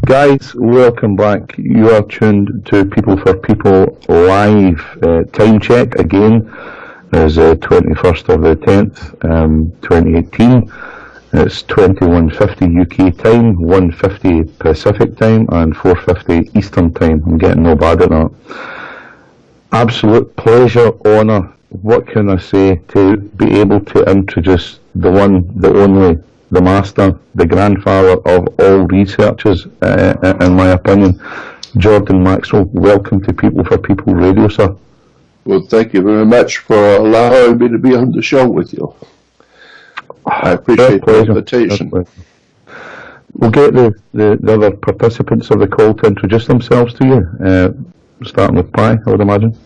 Guys, welcome back. You are tuned to People for People live. Time check again is 21st of the 10th, 2018. It's 21:50 UK time, 1:50 Pacific time, and 4:50 Eastern time. I'm getting no bad at that. Absolute pleasure, honour. What can I say, to be able to introduce the one, the only, the master, the grandfather of all researchers, in my opinion, Jordan Maxwell. Welcome to People for People Radio, sir. Well, thank you very much for allowing me to be on the show with you. I appreciate the invitation. We'll get the other participants of the call to introduce themselves to you, starting with Pi, I would imagine.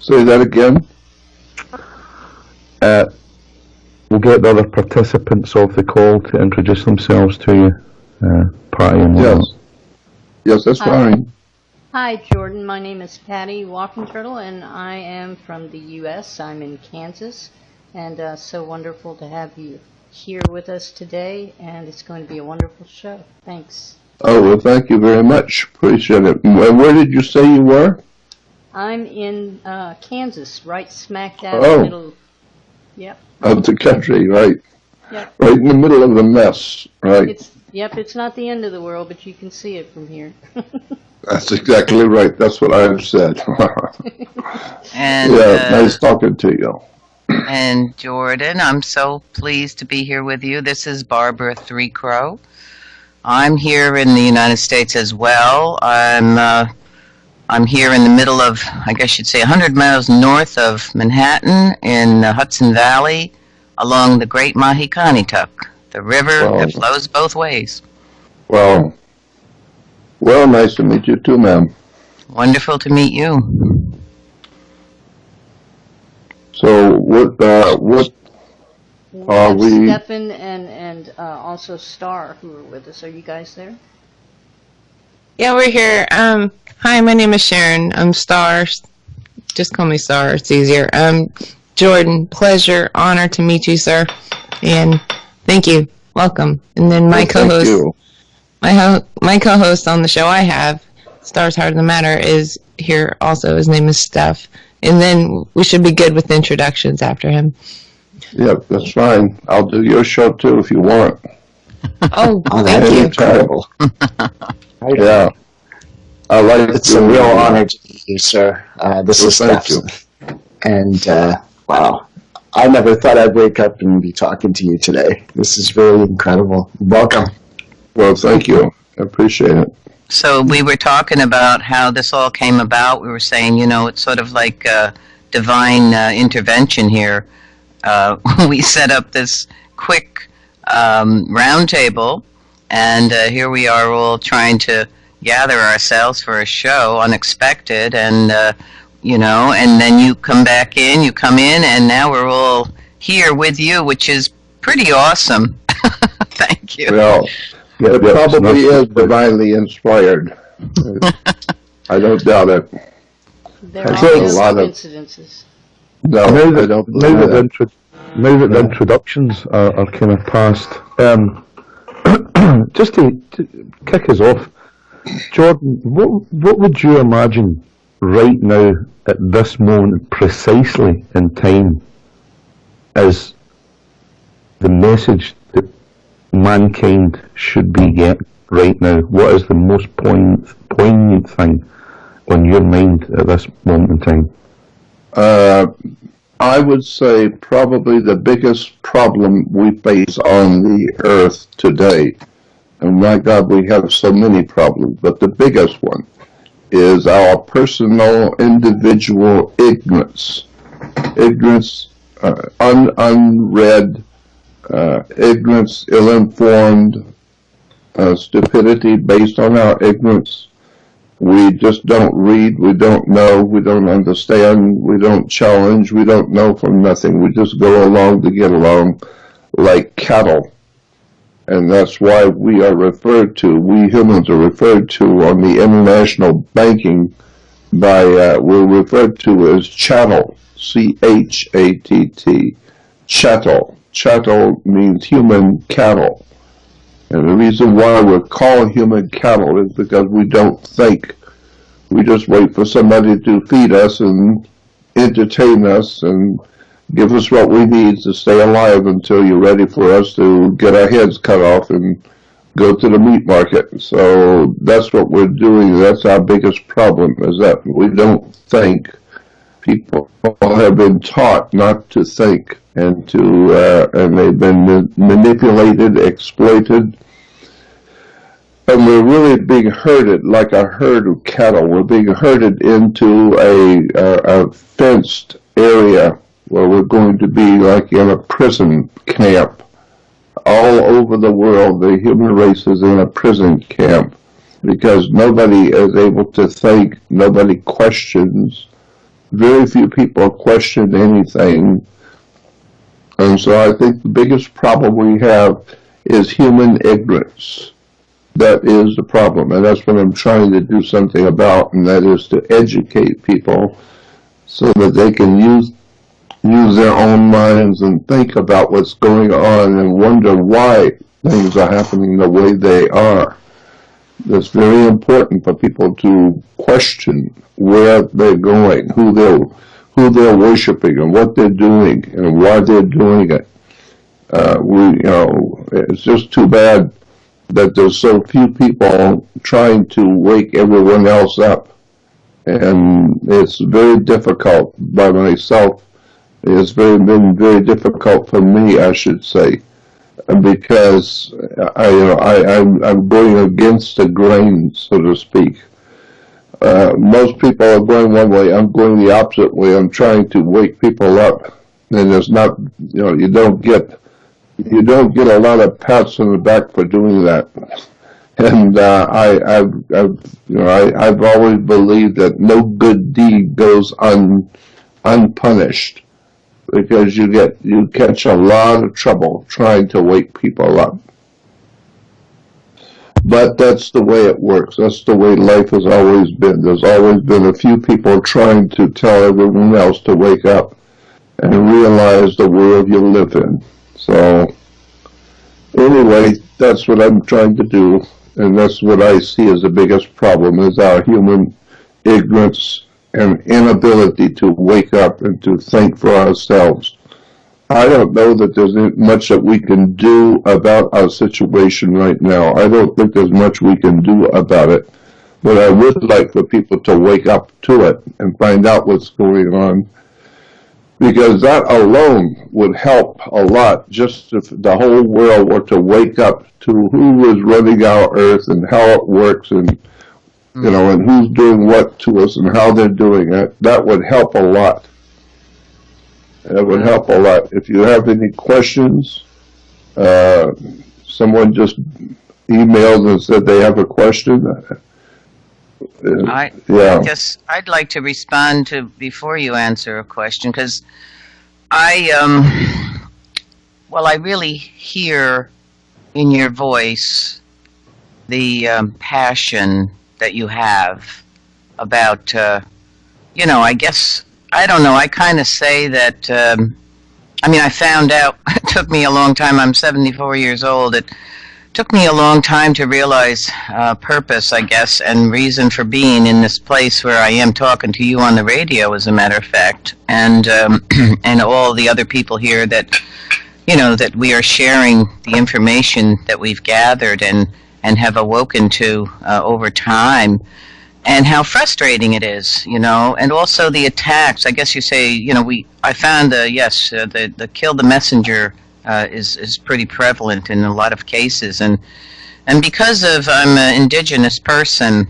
Say that again. We'll get the other participants of the call to introduce themselves to you, Patty and Yes. Yes, that's fine. Hi, Jordan. My name is Patty Walking-Turtle, and I am from the U.S. I'm in Kansas, and so wonderful to have you here with us today, and it's going to be a wonderful show. Thanks. Oh, well, thank you very much. Appreciate it. Where did you say you were? I'm in Kansas, right smack dab in the middle. Yep. Of the country, right? Yep. Right in the middle of the mess, right? It's not the end of the world, but you can see it from here. That's exactly right. That's what I've said. And nice talking to you. And Jordan, I'm so pleased to be here with you. This is Barbara Three Crow. I'm here in the United States as well. I'm here in the middle of, I guess you'd say, 100 miles north of Manhattan in the Hudson Valley, along the Great Mahikanituk, the river that flows both ways. Well, nice to meet you too, ma'am. Wonderful to meet you. So what are we? Stefan and also Star, who are with us. Are you guys there? Yeah, we're here. Hi, my name is Sharon. I'm Star. Just call me Star. It's easier. Jordan, pleasure, honor to meet you, sir. And thank you. Welcome. And then my co-host, my co-host on the show I have, Star's Heart of the Matter, is here also. His name is Steph. And then we should be good with introductions after him. Yeah, that's fine. I'll do your show too if you want. Oh, thank you. Terrible. Yeah. It's a real honor to meet you, sir. This is Steph. And, wow, I never thought I'd wake up and be talking to you today. This is really incredible. Welcome. Well, thank you. I appreciate it. So we were talking about how this all came about. We were saying, it's sort of like divine intervention here. We set up this quick roundtable, and here we are all trying to gather ourselves for a show, unexpected, and and then you come in, and now we're all here with you, which is pretty awesome. Thank you. Well, it probably is divinely inspired. I don't doubt it. There are a lot of coincidences. No, now that the introductions are kind of past, just to kick us off, Jordan, what would you imagine right now at this moment precisely in time is the message that mankind should be getting right now? What is the most poignant thing on your mind at this moment in time? I would say probably the biggest problem we face on the earth today, and my God, we have so many problems, but the biggest one is our personal, individual ignorance. Ignorance, unread, ignorance, ill-informed, stupidity based on our ignorance. We just don't read, we don't know, we don't understand, we don't challenge, we don't know from nothing. We just go along to get along like cattle. And that's why we humans are referred to on the international banking by, we're referred to as chattel, C-H-A-T-T, chattel. Chattel means human cattle. And the reason why we're called human cattle is because we don't think. We just wait for somebody to feed us and entertain us and give us what we need to stay alive until you're ready for us to get our heads cut off and go to the meat market. So that's what we're doing. That's our biggest problem, is that we don't think. People have been taught not to think, and they've been manipulated, exploited, and we're really being herded like a herd of cattle. We're being herded into a fenced area where we're going to be like in a prison camp. All over the world, the human race is in a prison camp because nobody is able to think, nobody questions. Very few people question anything. And so I think the biggest problem we have is human ignorance. That is the problem, and that's what I'm trying to do something about, and that is to educate people so that they can use their own minds and think about what's going on and wonder why things are happening the way they are. It's very important for people to question where they're going, who they're worshiping, and what they're doing, and why they're doing it. It's just too bad that there's so few people trying to wake everyone else up, and it's very difficult by myself. It's been very difficult for me, I should say, because I'm going against the grain, so to speak. Most people are going one way. I'm going the opposite way. I'm trying to wake people up, and it's not. You don't get a lot of pats on the back for doing that. And I've always believed that no good deed goes unpunished, because you catch a lot of trouble trying to wake people up. But that's the way it works. That's the way life has always been. There's always been a few people trying to tell everyone else to wake up and realize the world you live in. So anyway, that's what I'm trying to do, and that's what I see as the biggest problem, is our human ignorance and inability to wake up and to think for ourselves. I don't know that there's much that we can do about our situation right now. I don't think there's much we can do about it, but I would like for people to wake up to it and find out what's going on, because that alone would help a lot. Just if the whole world were to wake up to who is running our earth and how it works, and and who's doing what to us and how they're doing it, that would help a lot. It would help a lot. If you have any questions, someone just emailed and said they have a question. I'd like to respond to before you answer a question, because I really hear in your voice the passion that you have about, I don't know, I kind of say that, I found out, it took me a long time, I'm 74 years old, it took me a long time to realize purpose, I guess, and reason for being in this place where I am talking to you on the radio, as a matter of fact, and all the other people here that, that we are sharing the information that we've gathered and have awoken to over time, and how frustrating it is, and also the attacks. I guess you say, I found the kill the messenger is pretty prevalent in a lot of cases, and because of I'm an indigenous person,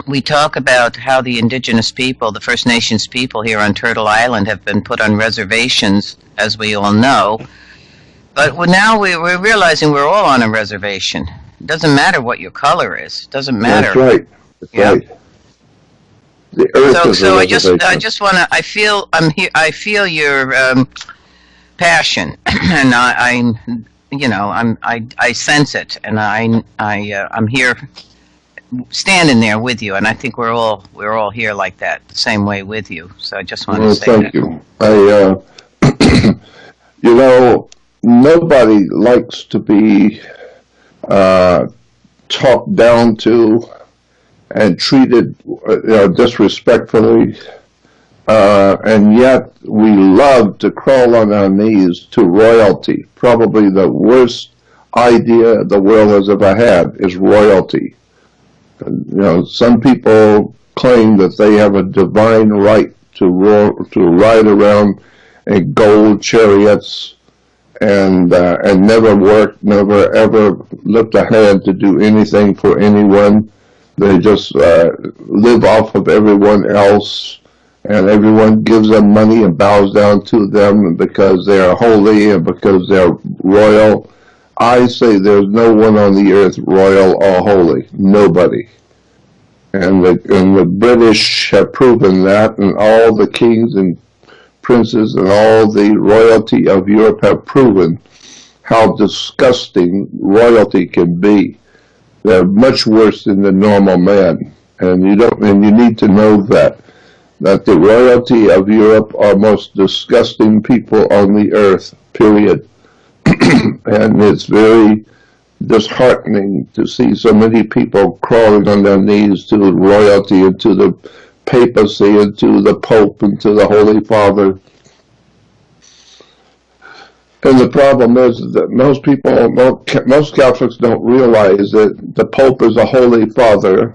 we talk about how the indigenous people, the First Nations people here on Turtle Island, have been put on reservations, as we all know. But now we're realizing we're all on a reservation. It doesn't matter what your color is. It doesn't matter. That's right. That's right. The earth so I just want to. I feel your passion, and I sense it, and I'm here, standing there with you, and I think we're all here like that, the same way with you. So I just want to say thank you. Nobody likes to be talked down to and treated disrespectfully, and yet we love to crawl on our knees to royalty. Probably the worst idea the world has ever had is royalty. Some people claim that they have a divine right to ride around in gold chariots and never work, never ever lift a hand to do anything for anyone. They just live off of everyone else, and everyone gives them money and bows down to them because they are holy and because they're royal. I say there's no one on the earth royal or holy. Nobody. And the British have proven that, and all the kings and princes and all the royalty of Europe have proven how disgusting royalty can be. They're much worse than the normal man, and you need to know that the royalty of Europe are most disgusting people on the earth. Period. And it's very disheartening to see so many people crawling on their knees to the royalty and to the papacy and to the Pope and to the Holy Father. And the problem is that most Catholics don't realize that the Pope is a Holy Father.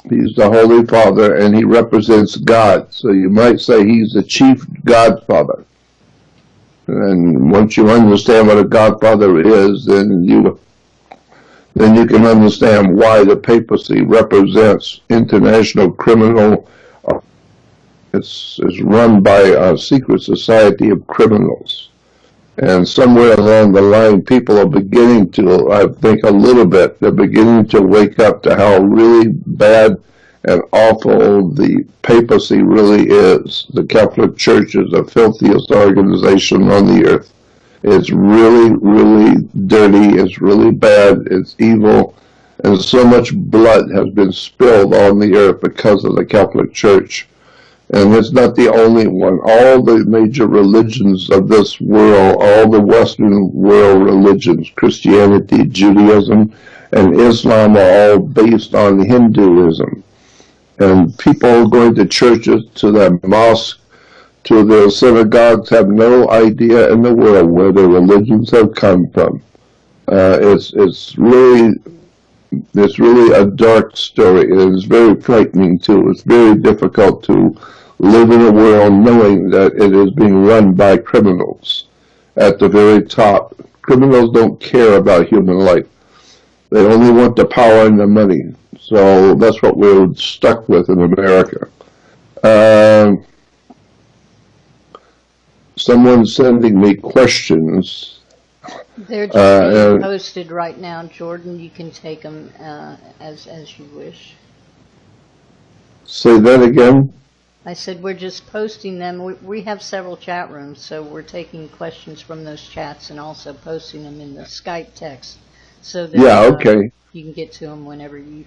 He's the Holy Father, and he represents God. So you might say he's the chief Godfather. And once you understand what a Godfather is, then you can understand why the papacy represents international criminal. It's run by a secret society of criminals. And somewhere along the line, people are beginning to, I think a little bit, they're beginning to wake up to how really bad and awful the papacy really is. The Catholic Church is the filthiest organization on the earth. It's really, really dirty. It's really bad. It's evil. And so much blood has been spilled on the earth because of the Catholic Church. And it's not the only one. All the major religions of this world, all the Western world religions, Christianity, Judaism, and Islam are all based on Hinduism. And people going to churches, to their mosques, to their synagogues have no idea in the world where their religions have come from. It's really a dark story, and it's very frightening too. It's very difficult to live in a world knowing that it is being run by criminals at the very top. Criminals don't care about human life. They only want the power and the money. So that's what we're stuck with in America. Someone's sending me questions. They're just being posted right now, Jordan. You can take them as you wish. Say that again? I said we're just posting them. We have several chat rooms, so we're taking questions from those chats and also posting them in the Skype text. So that okay. You can get to them whenever you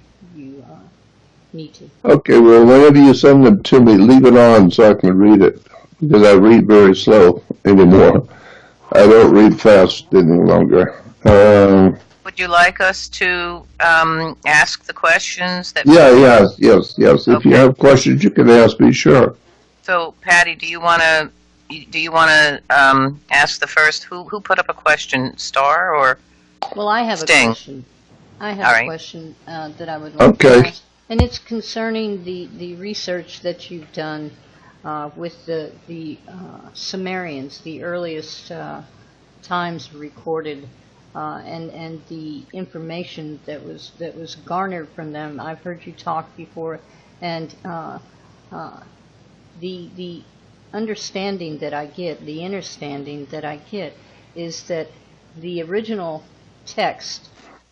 need to. Okay, well, whenever you send them to me, leave it on so I can read it, because I read very slow anymore. I don't read fast any longer. Would you like us to ask the questions that? Yes. If Okay. you have questions, you can ask me. Sure. So, Patty, do you want to ask the first? Who put up a question? Star or? Well, I have Sting. a question. I have All a right. question that I would like to ask, and it's concerning the research that you've done with the Sumerians, the earliest times recorded, and the information that was garnered from them. I've heard you talk before, and the understanding that I get, the understanding that I get, is that the original text,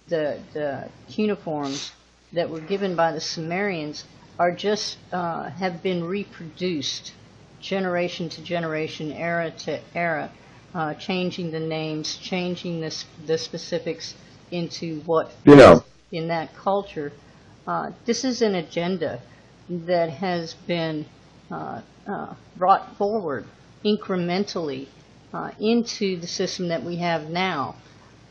the cuneiforms that were given by the Sumerians, are just have been reproduced generation to generation, era to era, changing the names, changing the specifics into what is in that culture. This is an agenda that has been brought forward incrementally into the system that we have now.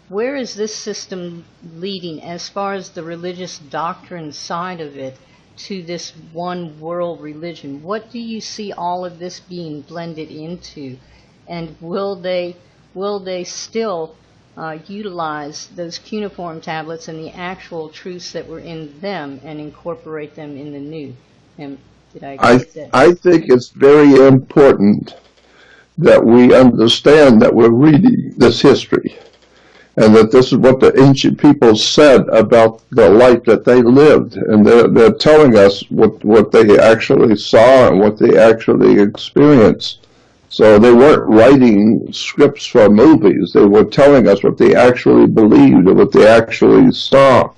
where is this system leading as far as the religious doctrine side of it to this one world religion? What do you see all of this being blended into? And will they still utilize those cuneiform tablets and the actual truths that were in them and incorporate them in the new? And did I agree with that? I think it's very important that we understand that we're reading this history, and that this is what the ancient people said about the life that they lived, and they're telling us what they actually saw and what they actually experienced. So they weren't writing scripts for movies. They were telling us what they actually believed and what they actually saw.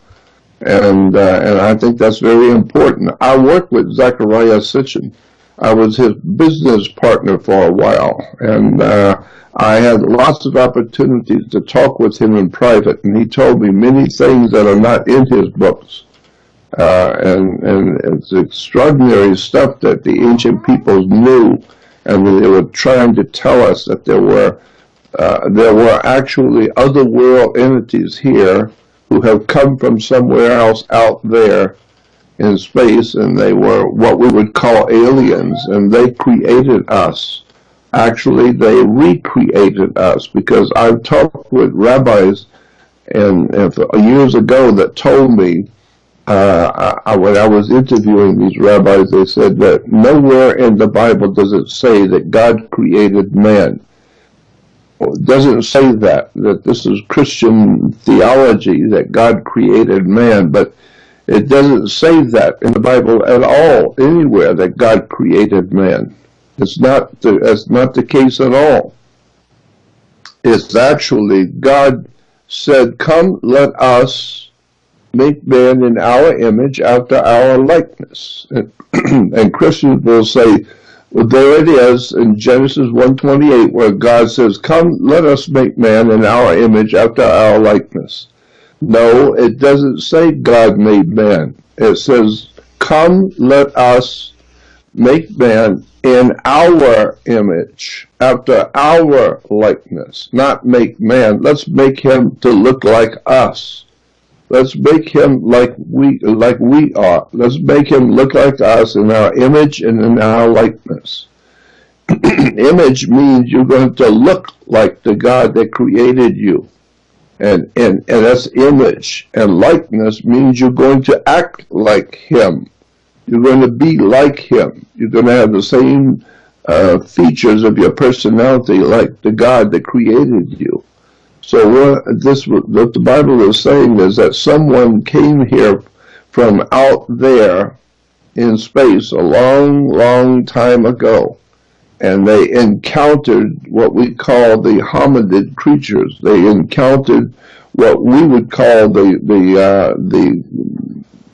And I think that's very important. I worked with Zechariah Sitchin. I was his business partner for a while, and I had lots of opportunities to talk with him in private, and he told me many things that are not in his books. And it's extraordinary stuff that the ancient peoples knew, and they were trying to tell us that there were actually other world entities here who have come from somewhere else out there in space, and they were what we would call aliens, and they created us. Actually, they recreated us, because I've talked with rabbis and years ago that told me, when I was interviewing these rabbis, they said that nowhere in the Bible does it say that God created man. It doesn't say that this is Christian theology, that God created man, but it doesn't say that in the Bible at all, anywhere, that God created man. That's not the case at all. It's actually God said, "Come, let us make man in our image, after our likeness." And Christians will say, well, there it is in Genesis 1:28, where God says, "Come, let us make man in our image, after our likeness." No, it doesn't say God made man. It says, "Come, let us make man in our image, after our likeness." Not make man. Let's make him to look like us. Let's make him like we are. Let's make him look like us in our image and in our likeness. Image means you're going to look like the God that created you. And that's image. And likeness means you're going to act like him. You're going to be like him. You're going to have the same features of your personality like the God that created you. So what the Bible is saying is that someone came here from out there in space a long, long time ago, and they encountered what we call the hominid creatures. They encountered what we would call the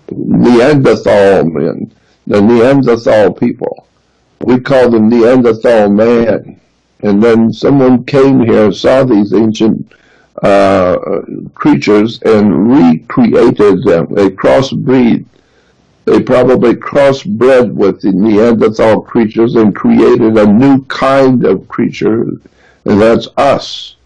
Neanderthal men, the Neanderthal people. We call them Neanderthal man. And then someone came here and saw these ancient creatures and recreated them. They crossbreed. They probably crossbred with the Neanderthal creatures and created a new kind of creature, and that's us.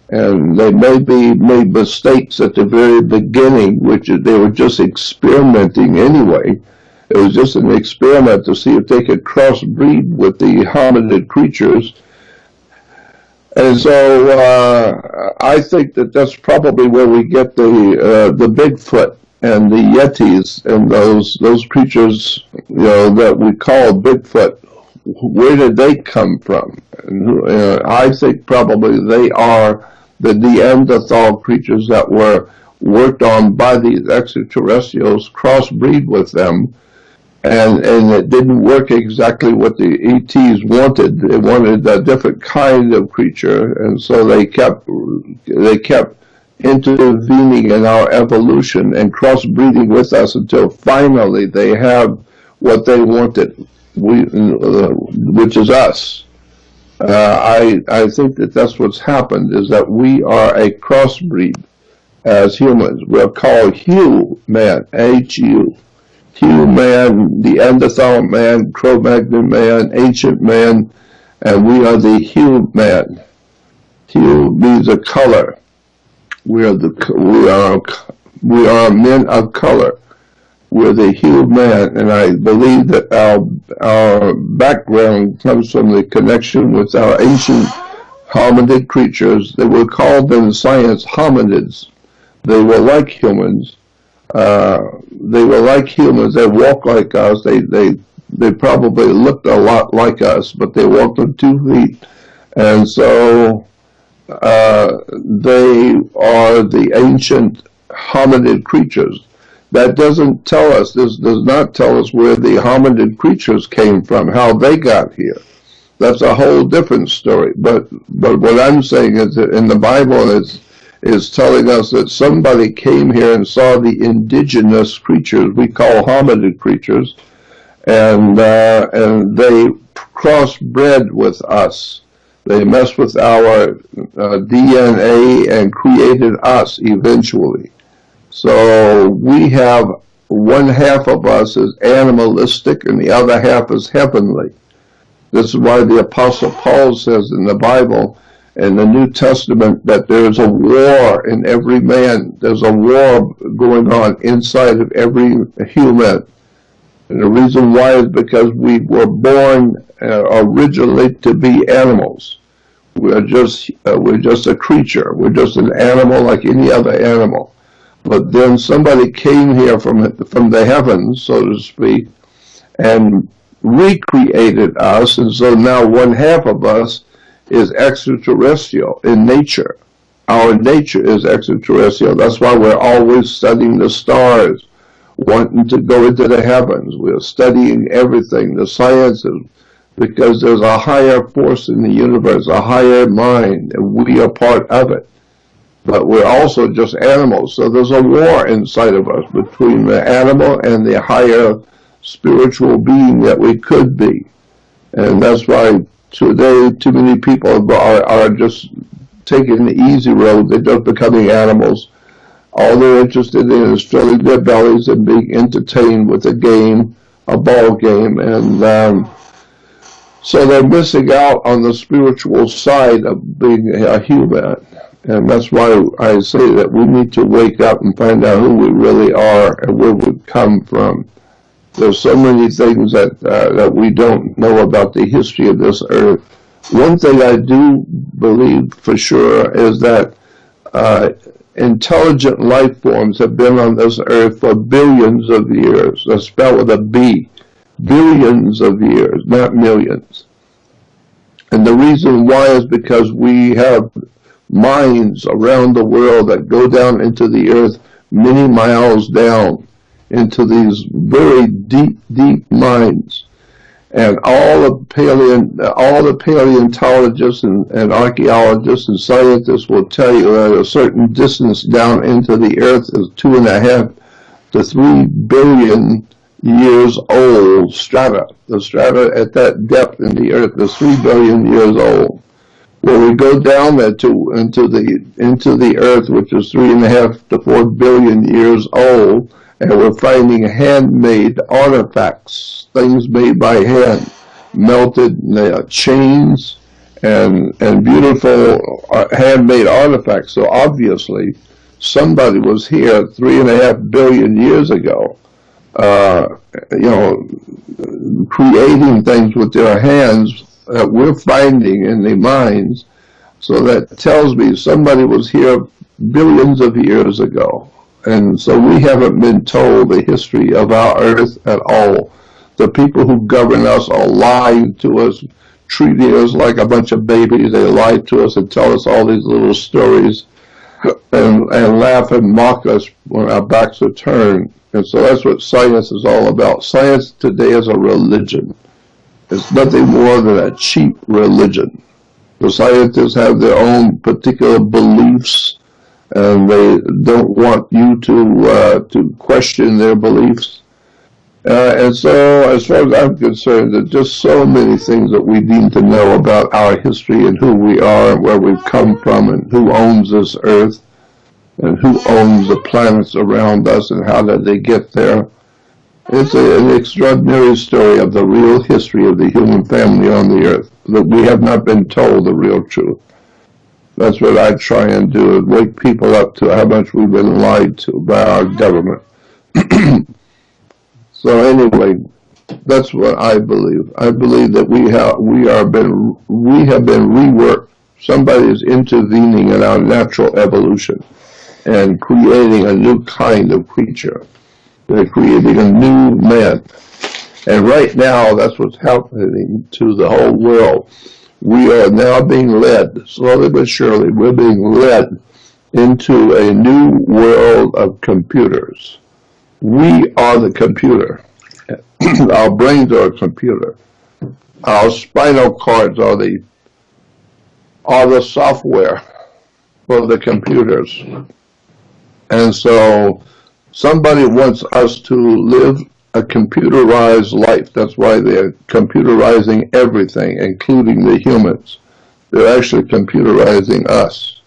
And they maybe made mistakes at the very beginning, which they were just experimenting anyway. It was just an experiment to see if they could crossbreed with the hominid creatures. And so I think that that's probably where we get the Bigfoot and the Yetis and those creatures, that we call Bigfoot. Where did they come from? And, I think probably they are the Neanderthal creatures that were worked on by these extraterrestrials, crossbreed with them. And it didn't work exactly what the ETs wanted. They wanted a different kind of creature, and so they kept intervening in our evolution and crossbreeding with us until finally they have what they wanted, which is us. I think that that's what's happened, is that we are a crossbreed as humans. We're called human, H-U. Human, Neanderthal man, Cro-Magnon man, ancient man, and we are the human. Hue means a color. We are men of color. We're the hued man, and I believe that our background comes from the connection with our ancient hominid creatures. They were called in science hominids. They were like humans. They walked like us. They probably looked a lot like us, but they walked on 2 feet. And so they are the ancient hominid creatures. That doesn't tell us, this does not tell us where the hominid creatures came from, how they got here. That's a whole different story. But what I'm saying is that in the Bible is telling us that somebody came here and saw the indigenous creatures we call hominid creatures, and they crossbred with us. They messed with our DNA and created us eventually. So we have one half of us is animalistic and the other half is heavenly. This is why the Apostle Paul says in the Bible, in the New Testament, that there's a war in every man. There's a war going on inside of every human. And the reason why is because we were born originally to be animals. We're just a creature. We're just an animal like any other animal. But then somebody came here from the heavens, so to speak, and recreated us, and so now one half of us is extraterrestrial in nature. Our nature is extraterrestrial. That's why we're always studying the stars, wanting to go into the heavens. We're studying everything, the sciences, because there's a higher force in the universe, a higher mind, and we are part of it. But we're also just animals. So there's a war inside of us between the animal and the higher spiritual being that we could be. And that's why today too many people are just taking the easy road. They're just becoming animals. All they're interested in is filling their bellies and being entertained with a game, a ball game. And so they're missing out on the spiritual side of being a human. And that's why I say that we need to wake up and find out who we really are and where we come from. There's so many things that we don't know about the history of this earth. One thing I do believe for sure is that intelligent life forms have been on this earth for billions of years. That's spelled with a B. Billions of years, not millions. And the reason why is because we have mines around the world that go down into the earth many miles down into these very deep mines. And all the paleontologists and archaeologists and scientists will tell you that a certain distance down into the earth is 2.5 to 3 billion years old strata. The strata at that depth in the earth is 3 billion years old. Well, we go down there into the earth, which is 3.5 to 4 billion years old, and we're finding handmade artifacts, things made by hand, melted chains, and beautiful handmade artifacts. So obviously, somebody was here 3.5 billion years ago, creating things with their hands that we're finding in the mines. So that tells me somebody was here billions of years ago. And so we haven't been told the history of our earth at all. The people who govern us are lying to us, treating us like a bunch of babies. They lie to us and tell us all these little stories and laugh and mock us when our backs are turned. And so that's what science is all about. Science today is a religion. It's nothing more than a cheap religion. The scientists have their own particular beliefs, and they don't want you to question their beliefs. And so, as far as I'm concerned, there's just so many things that we need to know about our history and who we are and where we've come from and who owns this earth and who owns the planets around us and how did they get there. It's an extraordinary story of the real history of the human family on the earth, that we have not been told the real truth. That's what I try and do, is wake people up to how much we've been lied to by our government. So anyway, that's what I believe. I believe that we have been reworked. Somebody is intervening in our natural evolution and creating a new kind of creature. They're creating a new man. And right now, that's what's happening to the whole world. We are now being led, slowly but surely, we're being led into a new world of computers. We are the computer. Our brains are a computer. Our spinal cords are the software for the computers. And so somebody wants us to live a computerized life. That's why they're computerizing everything, including the humans. They're actually computerizing us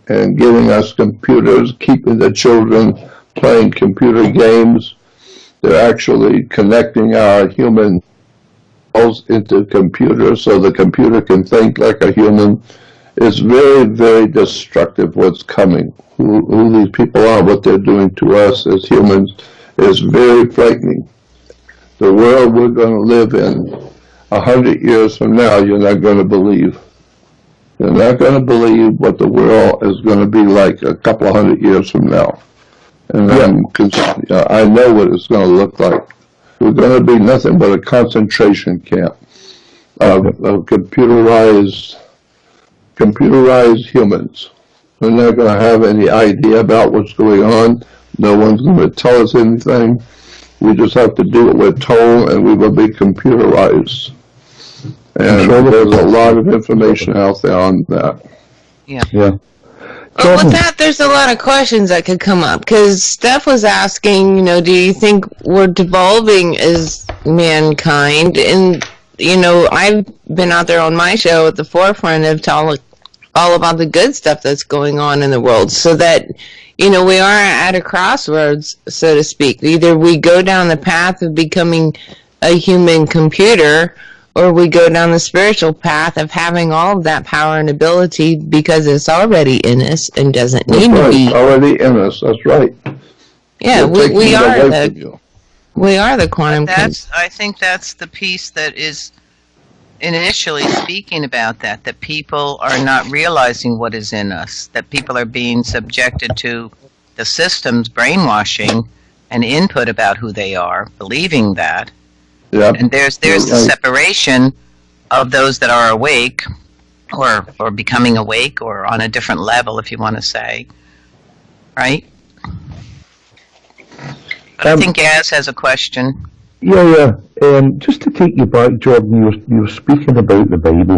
and giving us computers, keeping the children playing computer games. They're actually connecting our human cells into computers so the computer can think like a human. It's very, very destructive what's coming. Who these people are, what they're doing to us as humans, is very frightening. The world we're going to live in 100 years from now, you're not going to believe. You're not going to believe what the world is going to be like a couple of 100 years from now. And I know what it's going to look like. We're going to be nothing but a concentration camp of computerized humans. We're not going to have any idea about what's going on. No one's going to tell us anything. We just have to do what we're told, and we will be computerized. And there's a lot of information out there on that. Yeah. Well, with that, there's a lot of questions that could come up. Because Steph was asking, do you think we're devolving as mankind? And, I've been out there on my show at the forefront of telling all about the good stuff that's going on in the world, so that we are at a crossroads, so to speak. Either we go down the path of becoming a human computer, or we go down the spiritual path of having all of that power and ability because it's already in us and doesn't need to be. Already in us. That's right. Yeah, we are the quantum. I think that's the piece that is initially speaking about that people are not realizing what is in us, that people are being subjected to the system's brainwashing and input about who they are, believing that. Yeah. And there's the separation of those that are awake or becoming awake or on a different level, if you want to say. Right? But I think Gaz has a question. Yeah. Just to take you back, Jordan, you were speaking about the Bible.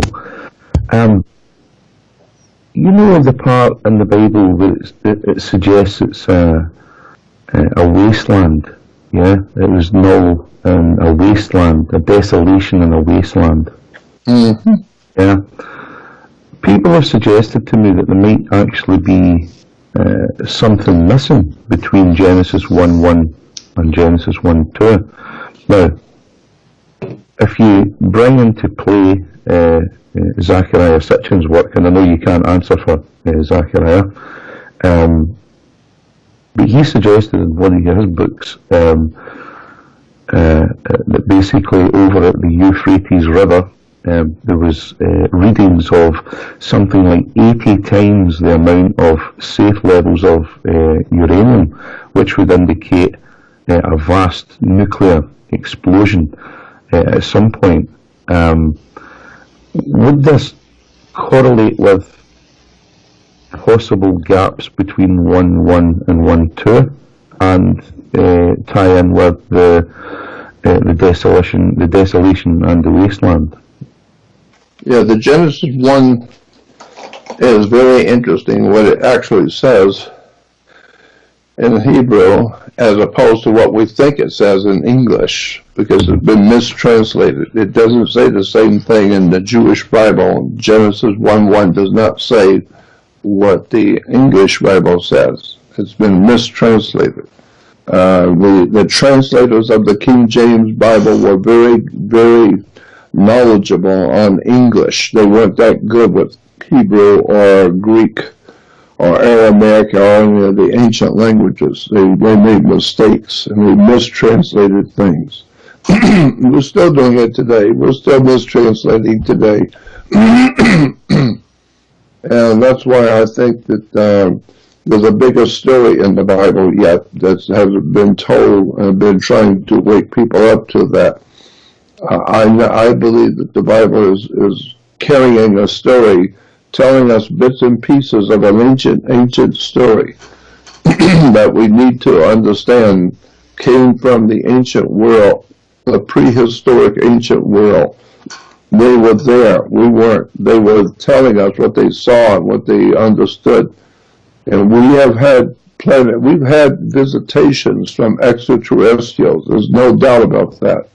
The part in the Bible that it suggests it's a wasteland. Yeah, it was null and a wasteland, a desolation and a wasteland. Mm-hmm. Yeah. People have suggested to me that there might actually be something missing between Genesis 1:1 and Genesis 1:2. Now, if you bring into play Zachariah Sitchin's work, and I know you can't answer for Zachariah, but he suggested in one of his books that basically over at the Euphrates River there was readings of something like 80 times the amount of safe levels of uranium, which would indicate a vast nuclear explosion at some point. Would this correlate with possible gaps between 1:1 and 1:2, and tie in with the desolation and the wasteland? Yeah, the Genesis 1 is very interesting. What it actually says in Hebrew, as opposed to what we think it says in English, because it's been mistranslated. It doesn't say the same thing in the Jewish Bible. Genesis 1:1 does not say what the English Bible says. It's been mistranslated. The translators of the King James Bible were very, very knowledgeable on English. They weren't that good with Hebrew or Greek or Aramaic or any of the ancient languages. They made mistakes and they mistranslated things. We're still doing it today. We're still mistranslating today. And that's why I think that there's a bigger story in the Bible yet that hasn't been told, and I've been trying to wake people up to that. I believe that the Bible is carrying a story, telling us bits and pieces of an ancient story that we need to understand came from the ancient world, the prehistoric ancient world. They were there. We weren't. They were telling us what they saw and what they understood. And we have had we've had visitations from extraterrestrials. There's no doubt about that.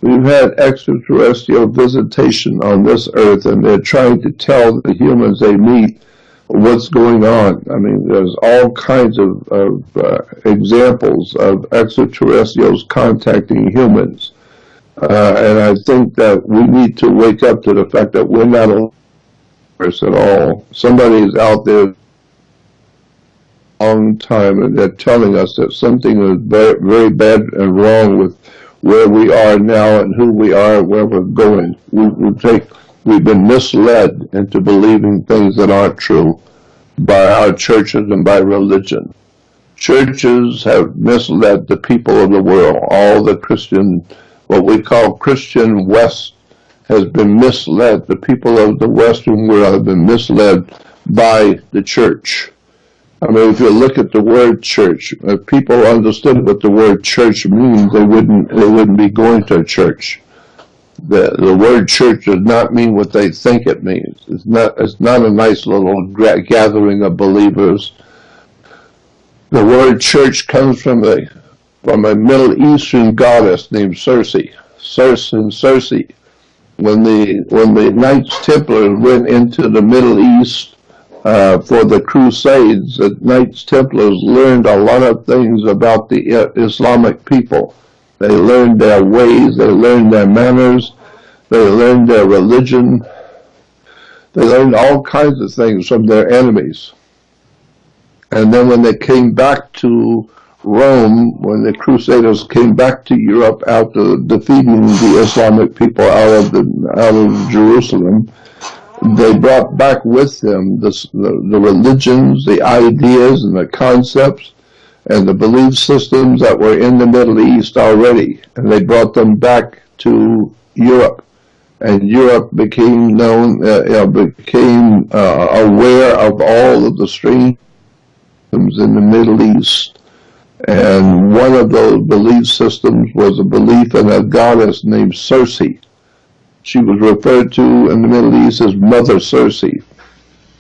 We've had extraterrestrial visitation on this earth, and they're trying to tell the humans they meet what's going on. I mean, there's all kinds of examples of extraterrestrials contacting humans. And I think that we need to wake up to the fact that we're not alone at all. Somebody is out there a long time, and they're telling us that something is very, very bad and wrong with where we are now and who we are and where we're going. We've been misled into believing things that aren't true by our churches and by religion. Churches have misled the people of the world. All the Christian, what we call Christian West, has been misled. The people of the Western world have been misled by the church. I mean, if you look at the word church, if people understood what the word church means, they wouldn't be going to a church. The word church does not mean what they think it means. It's not a nice little gathering of believers. The word church comes from a Middle Eastern goddess named Circe. Circe and Circe. When the Knights Templars went into the Middle East for the Crusades, the Knights Templars learned a lot of things about the Islamic people. They learned their ways, they learned their manners, they learned their religion, they learned all kinds of things from their enemies. And then when they came back to Rome, when the Crusaders came back to Europe after defeating the Islamic people out of Jerusalem, they brought back with them the religions, the ideas, and the concepts, and the belief systems that were in the Middle East already, and they brought them back to Europe. And Europe became aware of all of the strange systems in the Middle East. And one of those belief systems was a belief in a goddess named Circe. She was referred to in the Middle East as Mother Circe.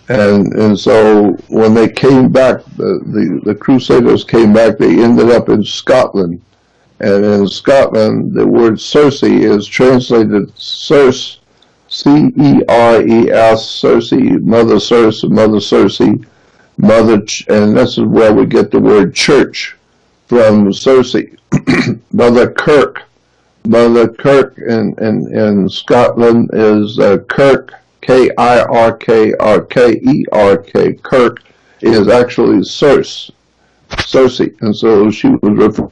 And so when they came back, the Crusaders came back, they ended up in Scotland. And in Scotland, the word Circe is translated Circe, C-E-R-E-S, Circe, Mother Circe, Mother Circe, and this is where we get the word church from Circe. Mother Kirk. Mother Kirk in Scotland is Kirk, K-I-R-K, or K-E-R-K. Kirk is actually Circe. And so she was referred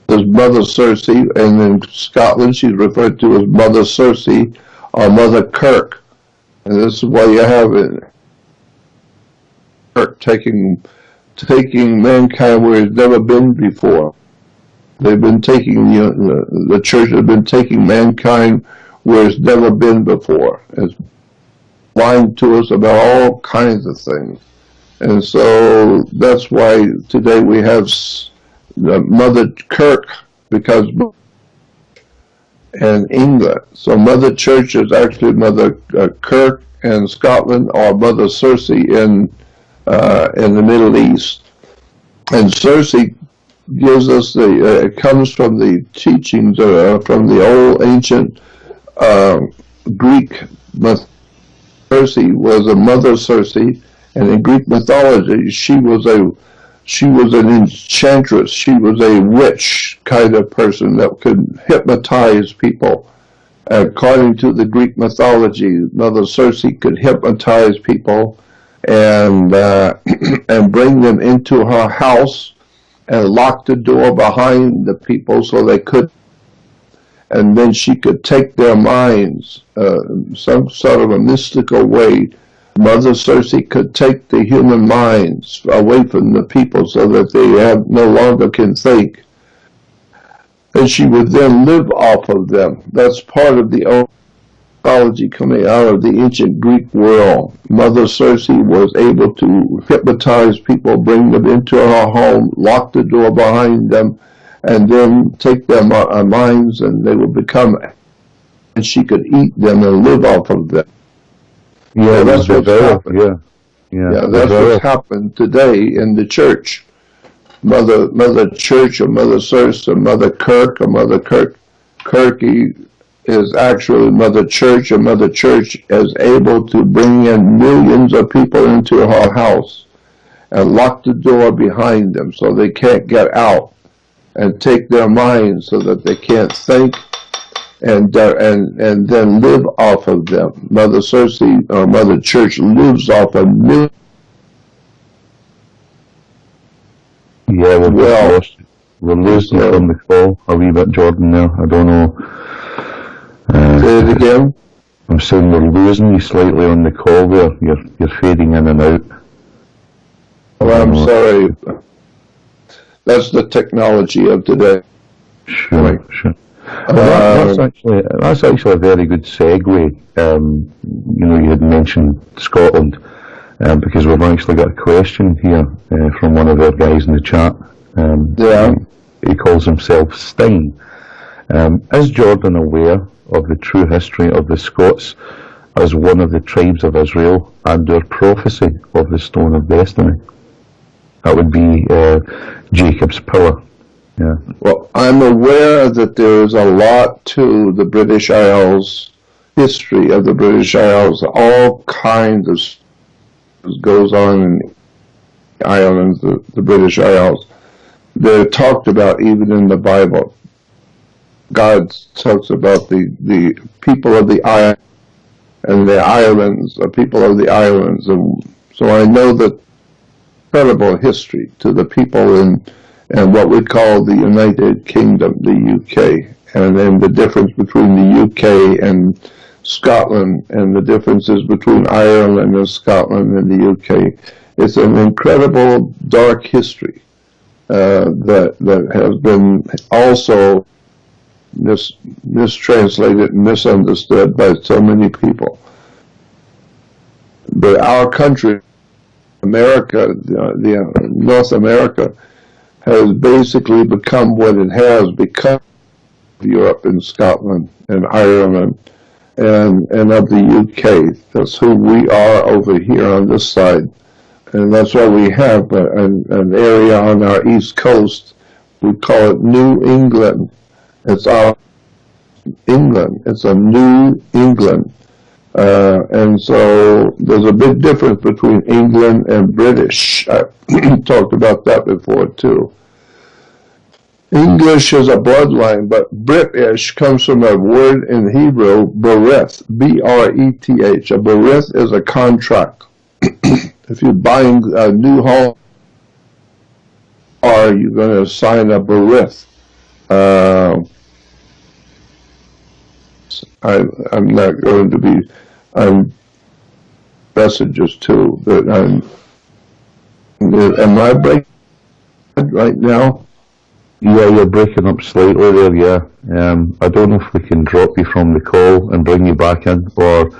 to as Mother Circe, and in Scotland she's referred to as Mother Circe or Mother Kirk. And this is why you have it. Kirk taking mankind where it's never been before. They've been taking, the church has been taking mankind where it's never been before. It's lying to us about all kinds of things. And so that's why today we have Mother Kirk, because in England. So Mother Church is actually Mother Kirk in Scotland, or Mother Circe in the Middle East. And Circe gives us it comes from the teachings from the old ancient Greek mythology. Circe was a Mother Circe, and in Greek mythology she was an enchantress. She was a witch kind of person that could hypnotize people According to the Greek mythology, Mother Circe could hypnotize people and and bring them into her house and lock the door behind the people so they could, and then she could take their minds, some sort of a mystical way. Mother Circe could take the human minds away from the people so that they no longer can think. And she would then live off of them. That's part of the mythology coming out of the ancient Greek world. Mother Circe was able to hypnotize people, bring them into her home, lock the door behind them, and then take their minds, and they would become, and she could eat them and live off of them. Yeah, that's what's happened. Yeah, that's what's happened today in the church. Mother Church or Mother Circe or Mother Kirk or Mother Kirky is actually Mother Church, or Mother Church is able to bring in millions of people into her house and lock the door behind them so they can't get out, and take their minds so that they can't think, and then live off of them. Mother Circe or Mother Church lives off of millions. Yeah, we're losing from the call a wee bit, Jordan, there. I don't know. Say it again? I'm saying we're losing you slightly on the call there. You're fading in and out. Well, I'm sorry. That's the technology of today. Sure. Well, that's actually a very good segue. You had mentioned Scotland, because we've actually got a question here from one of our guys in the chat. He calls himself Stein. Is Jordan aware of the true history of the Scots as one of the tribes of Israel and their prophecy of the Stone of Destiny? That would be Jacob's pillar. Yeah. Well, I'm aware that there is a lot to the British Isles, history of the British Isles. All kinds of goes on in the islands, the British Isles. They're talked about even in the Bible. God talks about the people of the island and the islands, the people of the islands. And so I know the incredible history to the people in what we call the United Kingdom, the UK, and then the difference between the UK and Scotland, and the differences between Ireland and Scotland and the UK. It's an incredible dark history that has been also mistranslated and misunderstood by so many people. But our country, America, North America, has basically become what it has become of Europe and Scotland and Ireland and of the UK. That's who we are over here on this side. And that's why we have an area on our East Coast. We call it New England. It's our England. It's a New England. And so there's a big difference between England and British. I talked about that before too. English is a bloodline, but British comes from a word in Hebrew, berith, B-R-E-T-H. A berith is a contract. If you're buying a new home, or you're going to sign a berith. I'm not going to be messages too, but am I breaking right now? Yeah, you're breaking up slightly there, yeah. I don't know if we can drop you from the call and bring you back in, or...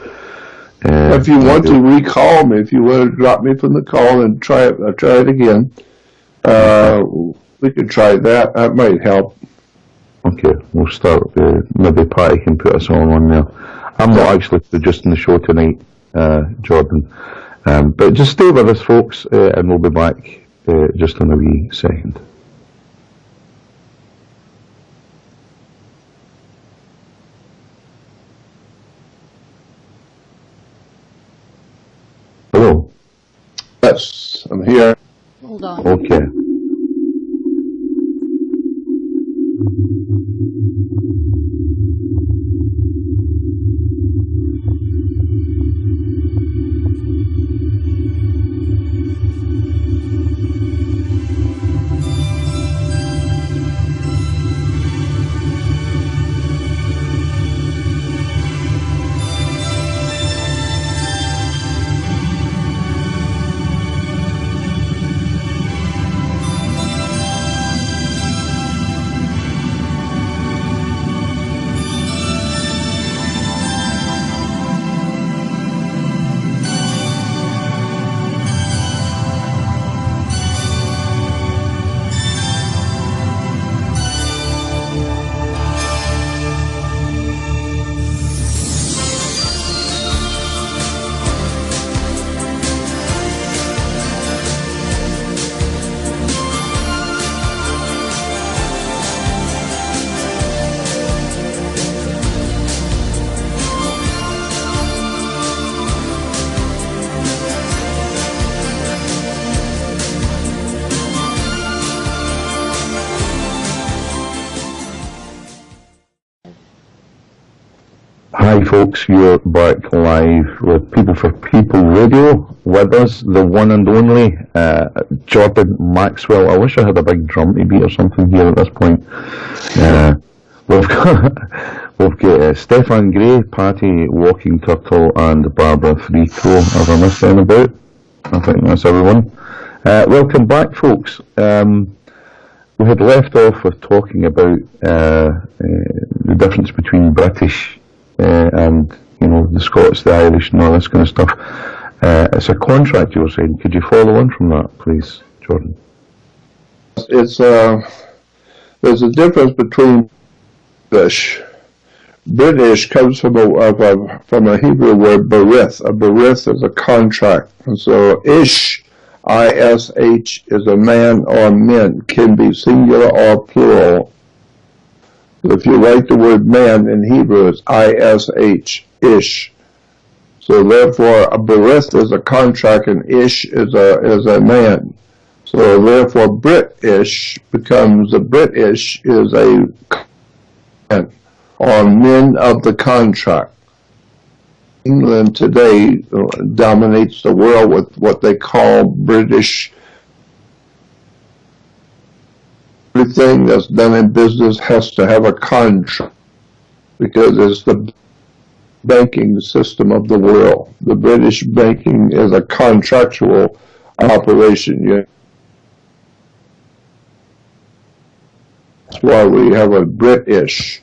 if you want to recall me, if you want to drop me from the call and try it again, we can try that. That might help. Okay, we'll start. Maybe Patty can put us on there. I'm not actually just in the show tonight, Jordan. But just stay with us, folks, and we'll be back just in a wee second. Hello? Yes, I'm here. Hold on. Okay. Hi folks, you're back live with People for People Radio. With us, the one and only Jordan Maxwell. I wish I had a big drum to beat or something here at this point. We've got Stefan Gray, Patty Walking Turtle, and Barbara Threeco. Have I missed any about? I think that's everyone. Welcome back, folks. We had left off with talking about the difference between British and, you know, the Scots, the Irish, and all this kind of stuff. It's a contract, you were saying. Could you follow on from that, please, Jordan? There's a difference between British. British comes from a Hebrew word berith. A berith is a contract, and so ish, I-S-H, is a man or men, can be singular or plural. If you write the word man in Hebrew, it's I-S-H, ish. So therefore, a berith is a contract, and ish is a man. So therefore, British becomes a British is a man, or men of the contract. England today dominates the world with what they call British. Everything that's done in business has to have a contract because it's the banking system of the world. The British banking is a contractual operation. That's why we have a British.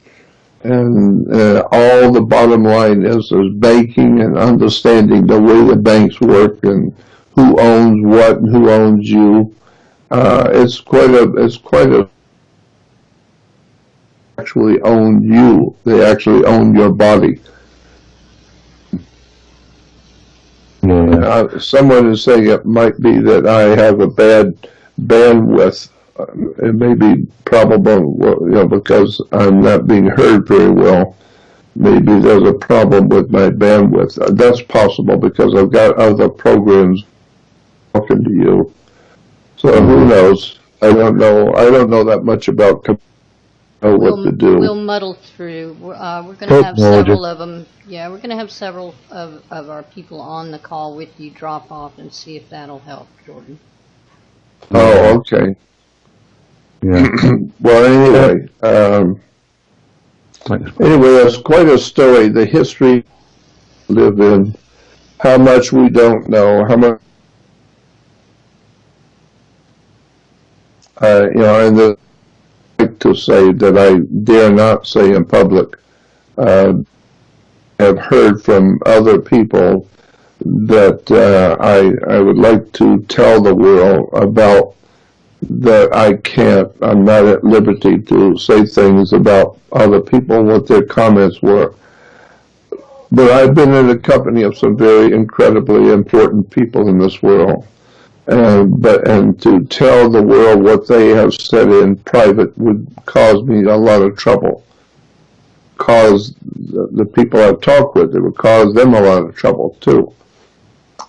And all the bottom line is banking and understanding the way the banks work and who owns what and who owns you. It's quite a actually own you. They actually own your body. Yeah. Someone is saying it might be that I have a bad bandwidth. It may be probable, because I'm not being heard very well. Maybe there's a problem with my bandwidth. That's possible because I've got other programs talking to you. So who knows? I don't know that much about what to do. We'll muddle through. We're going to have several of them. Yeah, we're going to have several of our people on the call with you drop off and see if that'll help, Jordan. Oh, okay. Yeah. Well, anyway, it's quite a story. The history we live in, how much we don't know, how much, and I like to say that I dare not say in public. I've heard from other people that I would like to tell the world about that I can't. I'm not at liberty to say things about other people, what their comments were. But I've been in the company of some very incredibly important people in this world. And to tell the world what they have said in private would cause me a lot of trouble. Cause the people I've talked with, it would cause them a lot of trouble too.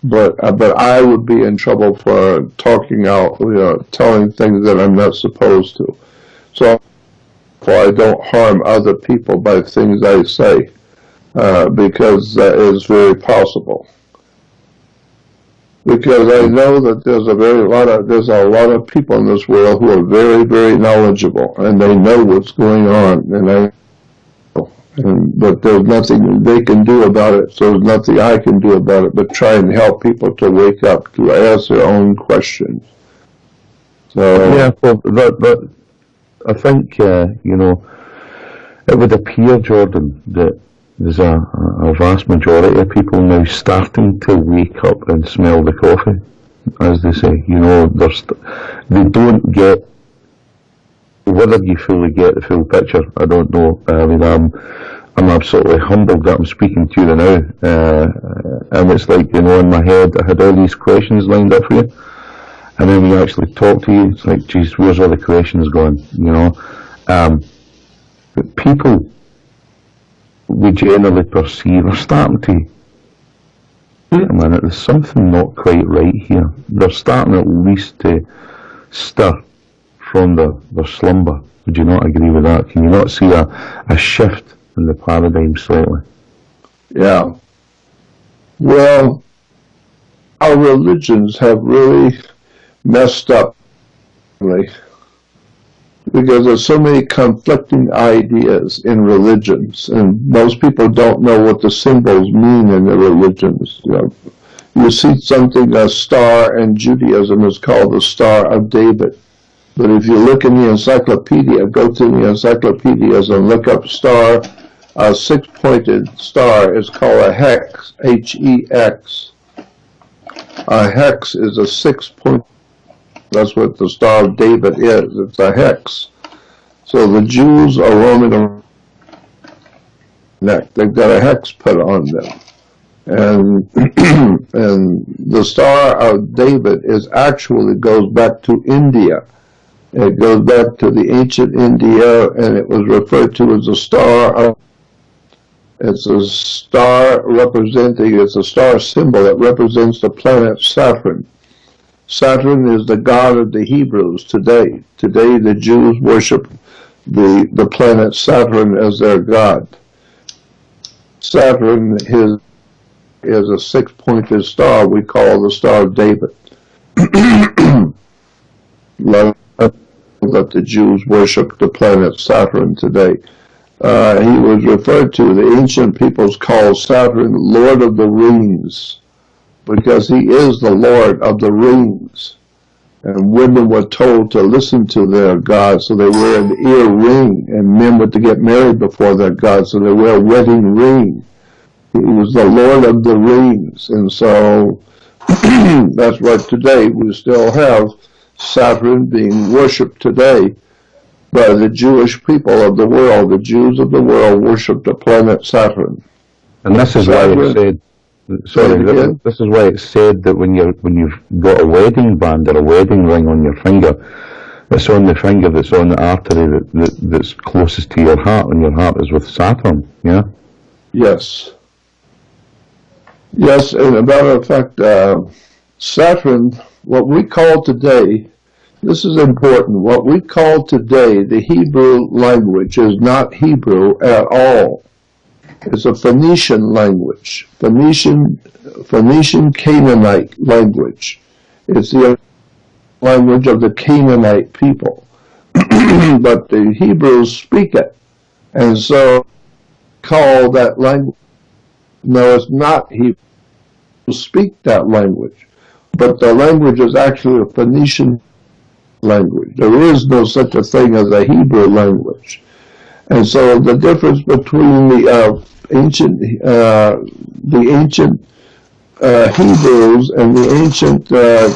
But I would be in trouble for talking out, telling things that I'm not supposed to. So I don't harm other people by things I say, because that is very possible. Because I know that there's a lot of people in this world who are very, very knowledgeable, and they know what's going on, but there's nothing they can do about it, so there's nothing I can do about it but try and help people to wake up, to ask their own questions. So Yeah, well, that I think, it would appear, Jordan, that there's a vast majority of people now starting to wake up and smell the coffee, as they say. They don't get, whether you fully get the full picture, I don't know. I mean, I'm absolutely humbled that I'm speaking to you now, and it's like, in my head I had all these questions lined up for you, and then we actually talk to you, it's like, geez, where's all the questions going, but people we generally perceive are starting to, wait a minute, there's something not quite right here. They're starting at least to stir from their slumber. Would you not agree with that? Can you not see a shift in the paradigm slightly? Yeah. Well, our religions have really messed up, really, because there's so many conflicting ideas in religions, and most people don't know what the symbols mean in the religions. You see something, a star in Judaism is called the Star of David. But if you look in the encyclopedia, go to the encyclopedias and look up star, a six-pointed star is called a hex, H-E-X. A hex is a six-point, that's what the Star of David is, it's a hex. So the Jews are roaming around neck, they've got a hex put on them. And and the Star of David actually goes back to India. It goes back to the ancient India, and it was referred to as a star of. It's a star representing. It's a star symbol that represents the planet Saturn. Saturn is the god of the Hebrews today. Today, the Jews worship the planet Saturn as their god. Saturn is a six-pointed star we call the Star of David. That the Jews worship the planet Saturn today. He was referred to, the ancient peoples called Saturn Lord of the Rings, because he is the Lord of the Rings. And women were told to listen to their god, so they wear an ear ring, and men were to get married before their god, so they wear a wedding ring. He was the Lord of the Rings, and so that's why today we still have Saturn being worshipped today by the Jewish people of the world. The Jews of the world worship the planet Saturn. And this is why it's said. Sorry, this is why it's said that when you've got a wedding band or a wedding ring on your finger, it's on the finger that's on the artery that's closest to your heart, and your heart is with Saturn. Yeah. Yes. Yes, and as a matter of fact, Saturn, what we call today, this is important, what we call today the Hebrew language is not Hebrew at all. It's a Phoenician language, Phoenician Canaanite language. It's the language of the Canaanite people. But the Hebrews speak it, and so call that language. No, it's not Hebrew. Speak that language. But the language is actually a Phoenician language. There is no such a thing as a Hebrew language. And so the difference between the ancient Hebrews and the ancient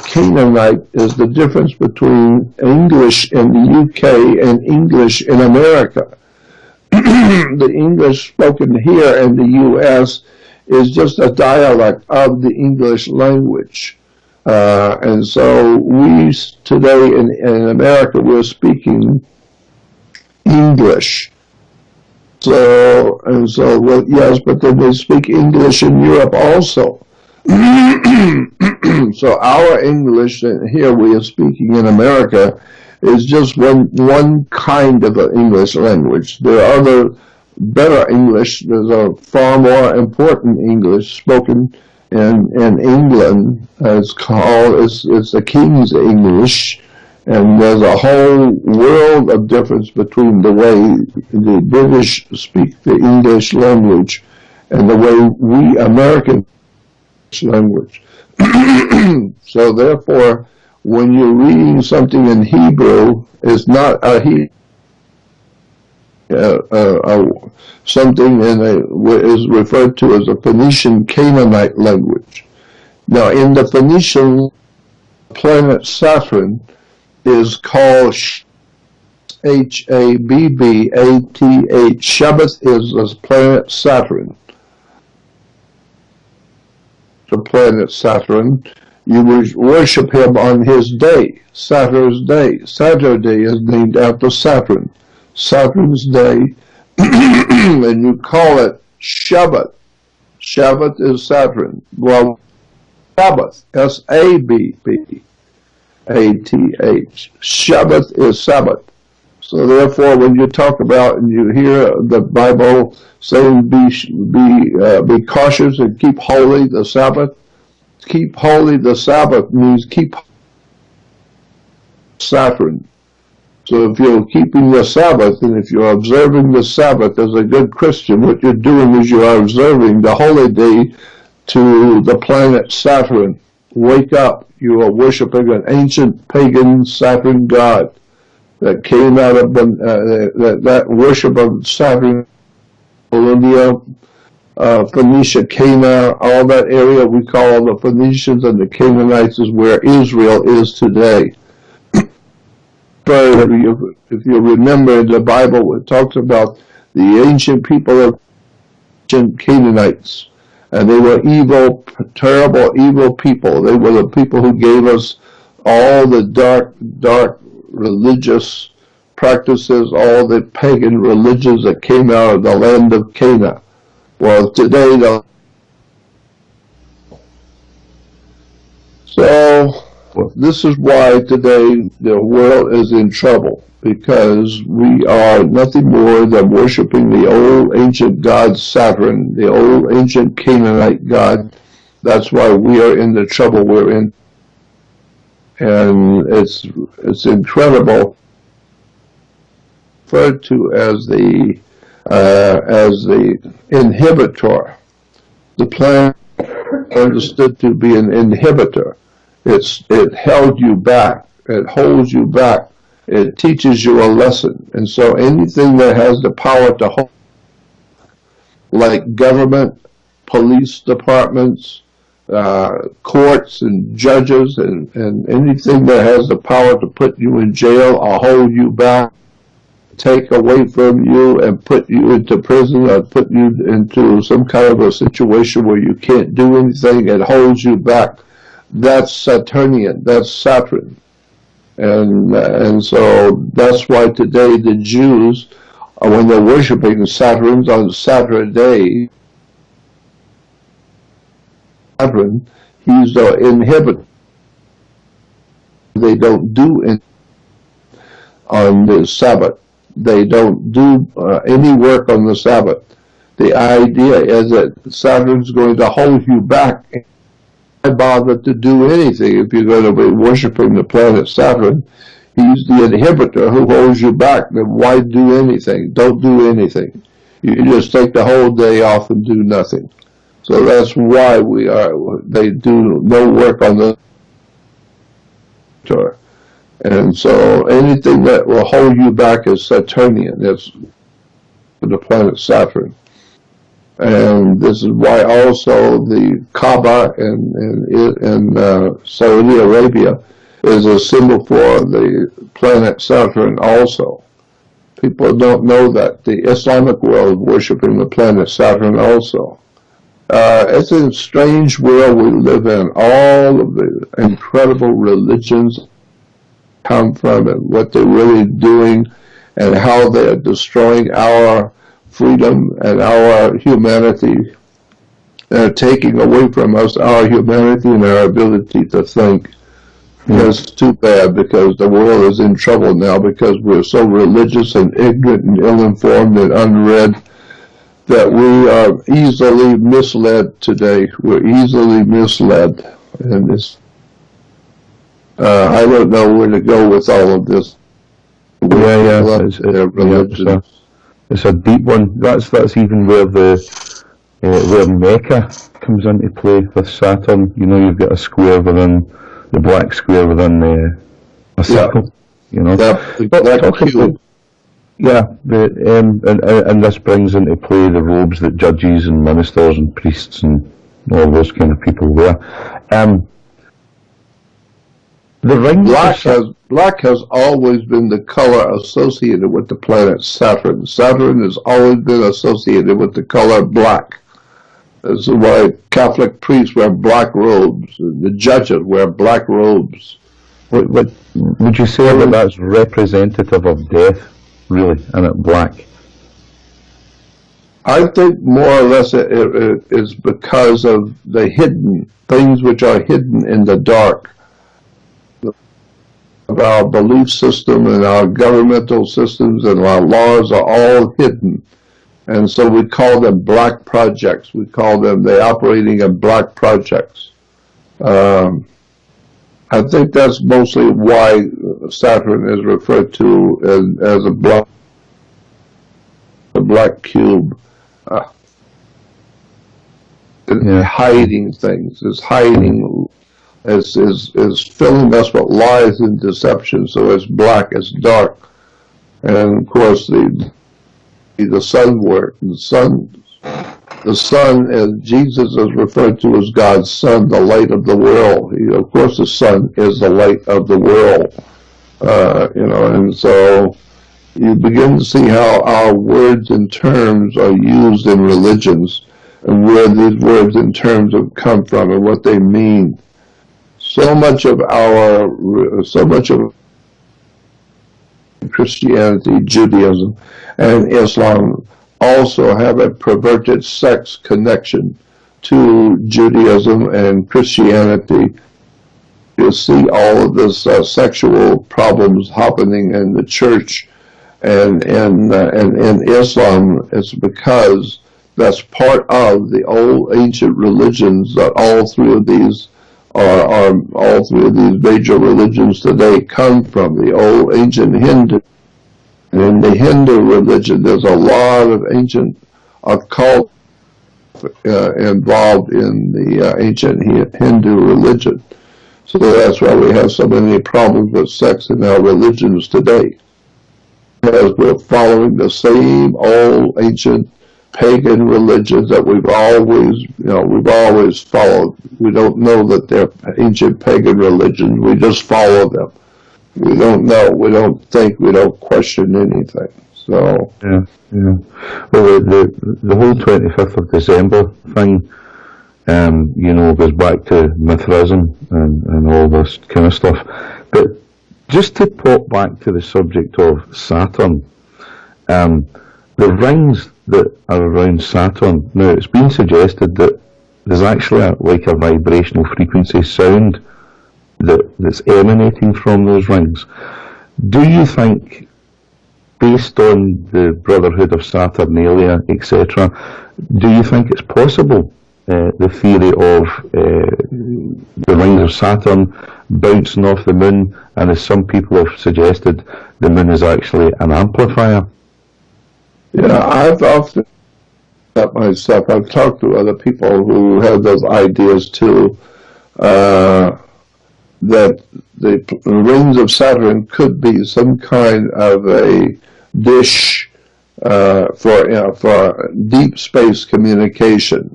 Canaanite is the difference between English in the UK and English in America. The English spoken here in the U.S. is just a dialect of the English language. And so we today in America, we're speaking English. Well, yes, but then they speak English in Europe also. So our English here we are speaking in America is just one kind of an English language. There are other better English. There's a far more important English spoken in England. It's the King's English, and there's a whole world of difference between the way the British speak the English language and the way we Americans language. So therefore, when you're reading something in Hebrew, it's not something is referred to as a Phoenician Canaanite language. Now, in the Phoenician, planet Saturn is called H-A-B-B-A-T-H. Shabbath is the planet Saturn. The planet Saturn, you worship him on his day, Saturn's day. Saturday is named after Saturn, Saturn's day, and you call it Shabbat. Shabbat is Saturn. Well, Sabbath, S-A-B-B-A-T-H. Shabbat is Sabbath. So therefore, when you talk about and you hear the Bible saying be cautious and keep holy the Sabbath, keep holy the Sabbath means keep Saturn. So if you're keeping the Sabbath and if you're observing the Sabbath as a good Christian, what you're doing is you are observing the holy day to the planet Saturn. Wake up. You are worshiping an ancient pagan Saturn god that came out of that worship of Saturn, Bolivia, Phoenicia, Canaan, all that area we call the Phoenicians and the Canaanites is where Israel is today. But if you remember in the Bible, it talks about the ancient people of ancient Canaanites. And they were evil, terrible, evil people. They were the people who gave us all the dark religious practices, all the pagan religions that came out of the land of Canaan. Well, today, this is why today the world is in trouble, because we are nothing more than worshiping the old ancient god Saturn, the old ancient Canaanite god. That's why we are in the trouble we're in. And it's incredible, referred to as the inhibitor. The planet understood to be an inhibitor. It held you back. It holds you back. It teaches you a lesson. And so anything that has the power to hold, like government, police departments, courts and judges, and anything that has the power to put you in jail or hold you back, take away from you and put you into prison or put you into some kind of a situation where you can't do anything, it holds you back. That's Saturnian, that's Saturn. And so that's why today the Jews, when they're worshiping Saturn on Saturday, Saturn, he's the inhibitor. They don't do it on the Sabbath. They don't do any work on the Sabbath. The idea is that Saturn's going to hold you back. Why bother to do anything if you're going to be worshiping the planet Saturn? He's the inhibitor who holds you back. Then why do anything? Don't do anything. You just take the whole day off and do nothing. So that's why they do no work on the Saturn. And so anything that will hold you back is Saturnian. That's the planet Saturn. And this is why also the Kaaba in Saudi Arabia is a symbol for the planet Saturn also. People don't know that. The Islamic world is worshiping the planet Saturn also. It's a strange world we live in. All of the incredible religions come from and what they're really doing and how they're destroying our freedom and our humanity. They're taking away from us our humanity and our ability to think. It's too bad, because the world is in trouble now because we're so religious and ignorant and ill-informed and unread that we are easily misled today. We're easily misled. And it's, I don't know where to go with all of this. It's a deep one. That's even where where Mecca comes into play with Saturn. You know, you've got a square within the black square within a circle. You know, and this brings into play the robes that judges and ministers and priests and all those kind of people wear. The rings black has always been the color associated with the planet Saturn. Saturn has always been associated with the color black. This is why Catholic priests wear black robes, and the judges wear black robes. Would you say that that's representative of death, really, and it black? I think more or less it is because of the hidden things which are hidden in the dark. our belief system and our governmental systems and our laws are all hidden. And so we call them black projects. We call them the operating in black projects. I think that's mostly why Saturn is referred to as a black cube. Hiding things. It's hiding. Is filling us with lies and deception. So it's black. It's dark. And of course the sun work. The sun, as Jesus is referred to as God's son, the light of the world. Of course, the sun is the light of the world. And so you begin to see how our words and terms are used in religions, and where these words and terms have come from and what they mean. So much of Christianity, Judaism, and Islam also have a perverted sex connection to Judaism and Christianity. You see all of this sexual problems happening in the church and in Islam. It's because that's part of the old ancient religions that all three of these major religions today come from, the old ancient Hindu. And in the Hindu religion, there's a lot of ancient occult involved in the ancient Hindu religion. So that's why we have so many problems with sex in our religions today. Because we're following the same old ancient pagan religions that we've always followed. We don't know that they're ancient pagan religions. We just follow them. We don't know. We don't think. We don't question anything. So yeah. Well, the whole 25th of December thing, goes back to Mithraism and all this kind of stuff. But just to pop back to the subject of Saturn, the rings that are around Saturn. Now, it's been suggested that there's actually a vibrational frequency sound that's emanating from those rings. Do you think, based on the Brotherhood of Saturnalia, etc., do you think it's possible, the theory of the rings of Saturn bouncing off the moon, and as some people have suggested, the moon is actually an amplifier? Yeah, I've often that myself. I've talked to other people who have those ideas too, that the rings of Saturn could be some kind of a dish for deep space communication.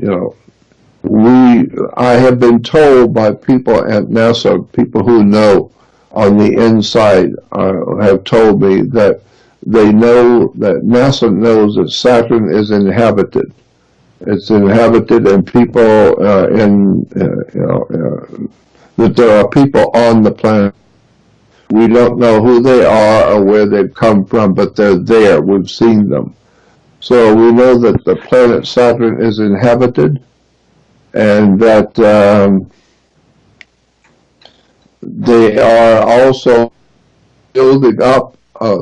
I have been told by people at NASA, people who know on the inside, have told me that they know that NASA knows that Saturn is inhabited. It's inhabited, and people that there are people on the planet. We don't know who they are or where they've come from, but they're there. We've seen them. So we know that the planet Saturn is inhabited, and that they are also building up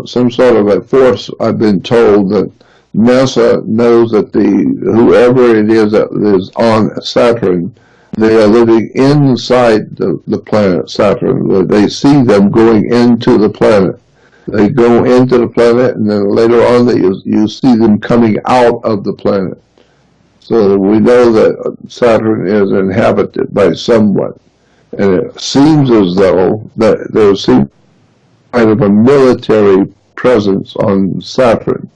some sort of a force. I've been told that NASA knows that whoever it is that is on Saturn, they are living inside the planet Saturn. They see them going into the planet. They go into the planet, and then later on you see them coming out of the planet. So we know that Saturn is inhabited by someone. And it seems as though that there seems kind of a military presence on Saturn.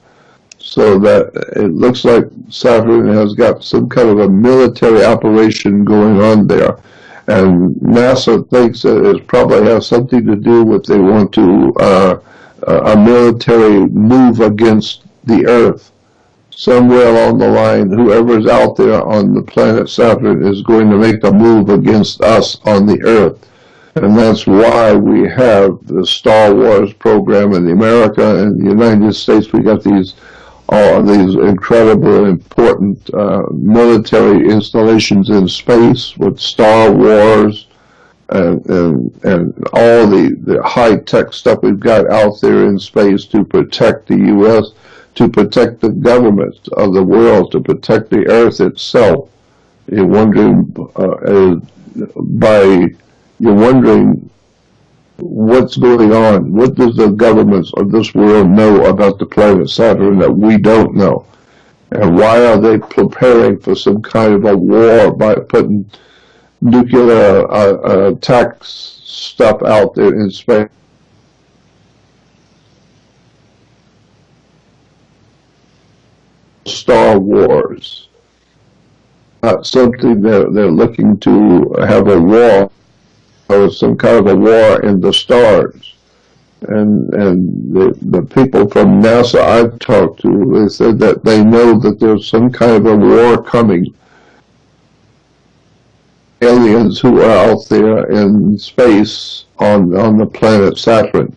So that it looks like Saturn has got some kind of a military operation going on there. And NASA thinks that it probably has something to do with they want to a military move against the Earth. Somewhere along the line, whoever's out there on the planet Saturn is going to make a move against us on the Earth. And that's why we have the Star Wars program in America and the United States. We got these incredible, important military installations in space with Star Wars and all the high-tech stuff we've got out there in space to protect the U.S., to protect the government of the world, to protect the Earth itself. You're wondering, what's going on? What does the governments of this world know about the planet Saturn that we don't know? And why are they preparing for some kind of a war by putting nuclear attack stuff out there in space? Star Wars. Not something they're looking to have a war, or some kind of a war in the stars. And the people from NASA I've talked to, they said that they know that there's some kind of a war coming. Aliens who are out there in space on the planet Saturn.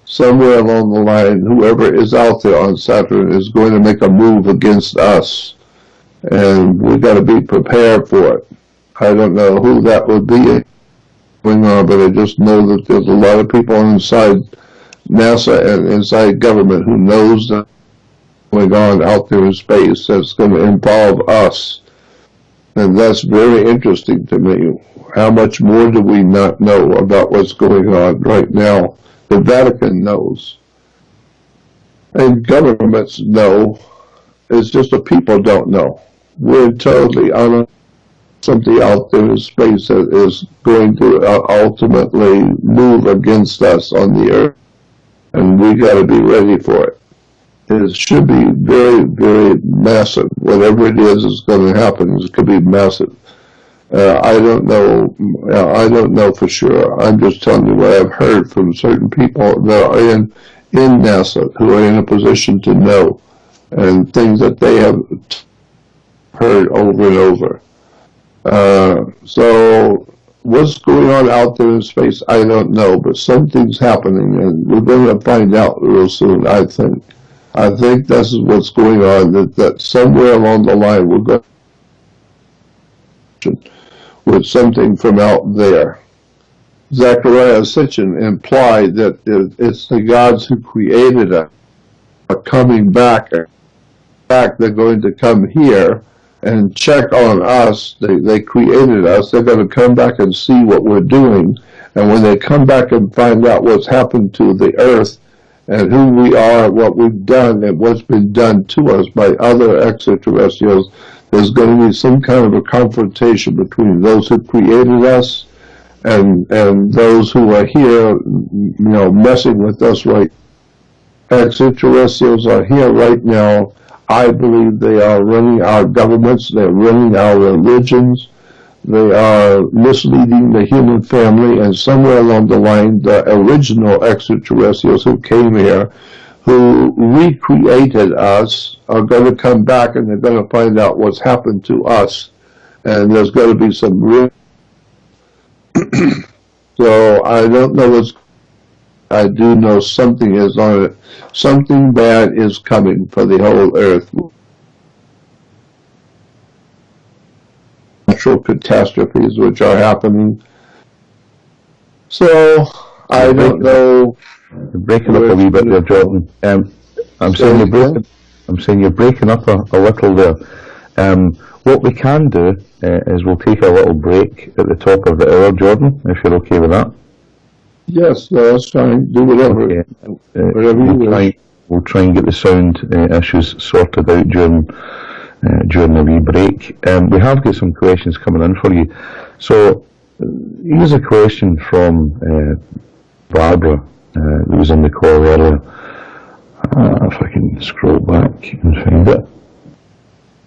Somewhere along the line, whoever is out there on Saturn is going to make a move against us. And we've got to be prepared for it. I don't know who that would be going on, but I just know that there's a lot of people inside NASA and inside government who knows that going on out there in space that's going to involve us. And that's very interesting to me. How much more do we not know about what's going on right now? The Vatican knows. And governments know. It's just the people don't know. We're totally on something out there in space that is going to ultimately move against us on the Earth. And we got to be ready for it. It should be very, very massive. Whatever it is going to happen. It could be massive. I don't know. I don't know for sure. I'm just telling you what I've heard from certain people that are in NASA who are in a position to know, and things that they have heard over and over. So what's going on out there in space, I don't know, but something's happening, and we're going to find out real soon, I think. I think this is what's going on, that somewhere along the line we're going with something from out there. Zechariah Sitchin implied that it's the gods who created us are coming back. In fact, they're going to come here and check on us. They created us. They're going to come back and see what we're doing. And when they come back and find out what's happened to the earth and who we are, what we've done, and what's been done to us by other extraterrestrials, there's going to be some kind of a confrontation between those who created us and those who are here, messing with us right. Extraterrestrials are here right now. I believe they are running our governments. They're running our religions. They are misleading the human family. And somewhere along the line, the original extraterrestrials who came here, who recreated us, are going to come back and they're going to find out what's happened to us. And there's going to be some real... So I don't know what's... I do know something is on it. Something bad is coming for the whole earth. Natural catastrophes which are happening. So I don't know... You're breaking up a wee bit there, Jordan. I'm saying you're breaking up a little there. What we can do is we'll take a little break at the top of the hour, Jordan, if you're okay with that. Yes, that's fine. Do whatever. Okay. Whatever you wish. We'll try and get the sound issues sorted out during the wee break. We have got some questions coming in for you. So here's a question from Barbara that was in the call earlier. If I can scroll back and find it.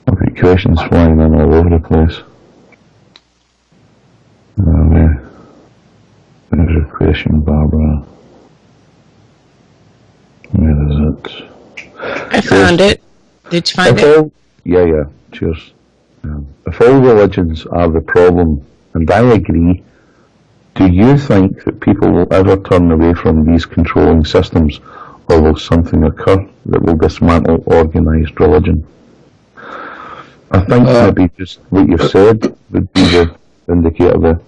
I've got questions flying in all over the place. There's a question, Barbara. Where is it? I found it. Did you find it? Yeah. Cheers. If all religions are the problem, and I agree, do you think that people will ever turn away from these controlling systems, or will something occur that will dismantle organised religion? I think maybe just what you've said would be the indicator there.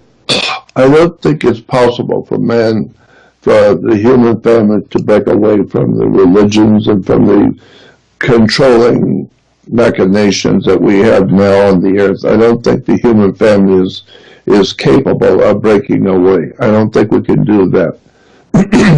I don't think it's possible for the human family to break away from the religions and from the controlling machinations that we have now on the earth. I don't think the human family is capable of breaking away. I don't think we can do that.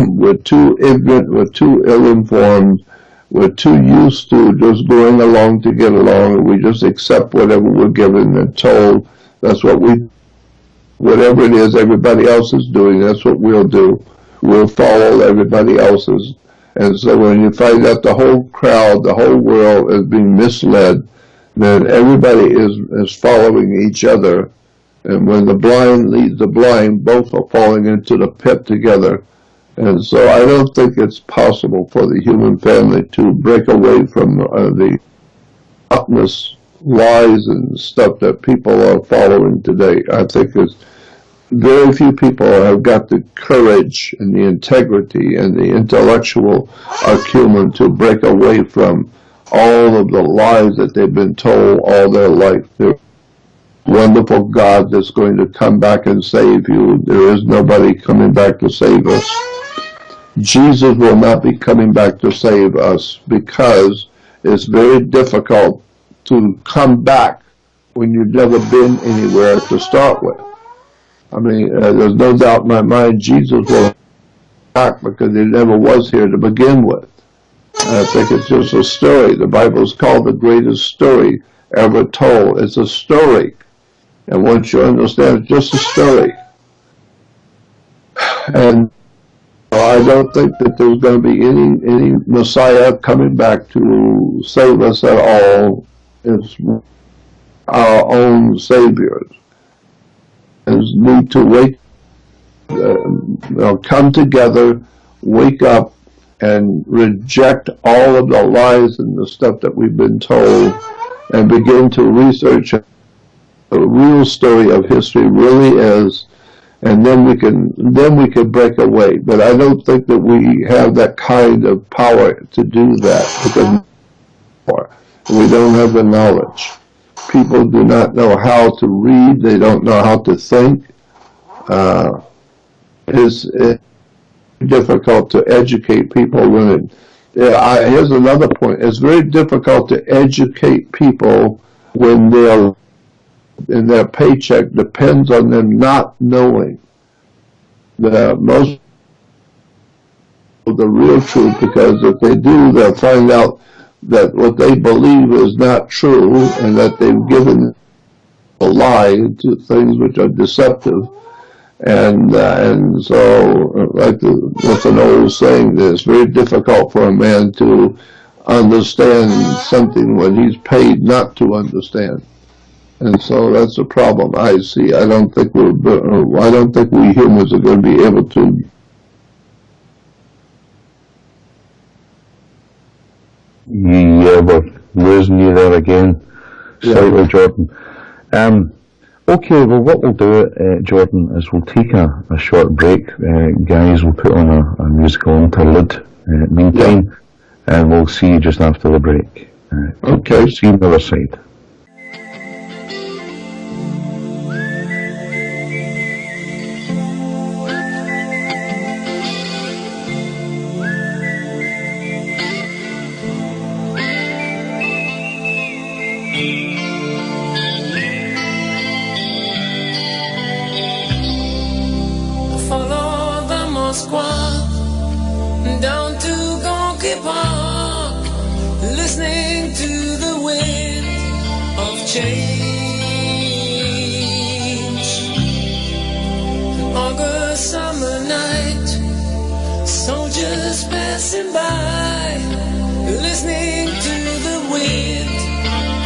We're too ignorant, we're too ill-informed, we're too used to just going along to get along, and we just accept whatever we're given and told. That's whatever it is everybody else is doing, that's what we'll do. We'll follow everybody else's. And so when you find out the whole crowd, the whole world is being misled, then everybody is following each other. And when the blind leads the blind, both are falling into the pit together. And so I don't think it's possible for the human family to break away from the monotonous lies and stuff that people are following today. I think it's very few people have got the courage and the integrity and the intellectual acumen to break away from all of the lies that they've been told all their life. There's a wonderful God that's going to come back and save you. There is nobody coming back to save us. Jesus will not be coming back to save us because it's very difficult to come back when you've never been anywhere to start with. I mean, there's no doubt in my mind Jesus will come back because he never was here to begin with. I think it's just a story. The Bible is called the greatest story ever told. It's a story. And once you understand, it's just a story. And I don't think that there's going to be any Messiah coming back to save us at all. It's our own Savior. And need to come together, wake up, and reject all of the lies and the stuff that we've been told, and begin to research what the real story of history really is. And then we can break away. But I don't think that we have that kind of power to do that because we don't have the knowledge. People do not know how to read. They don't know how to think. It's difficult to educate people. Here's another point. It's very difficult to educate people when their paycheck depends on them not knowing most of the real truth, because if they do, they'll find out that what they believe is not true and that they've given a lie to things which are deceptive. And so, what's an old saying, that it's very difficult for a man to understand something when he's paid not to understand. And so that's a problem I see. I don't think we humans are going to be able to. Yeah, we're losing you there again, slightly, Jordan. Okay, well, what we'll do, Jordan, is we'll take a short break. Guys, we'll put on a musical interlude meantime, and we'll see you just after the break. Okay. See you on the other side. Down to Gonky Park, listening to the wind of change. An August summer night, soldiers passing by, listening to the wind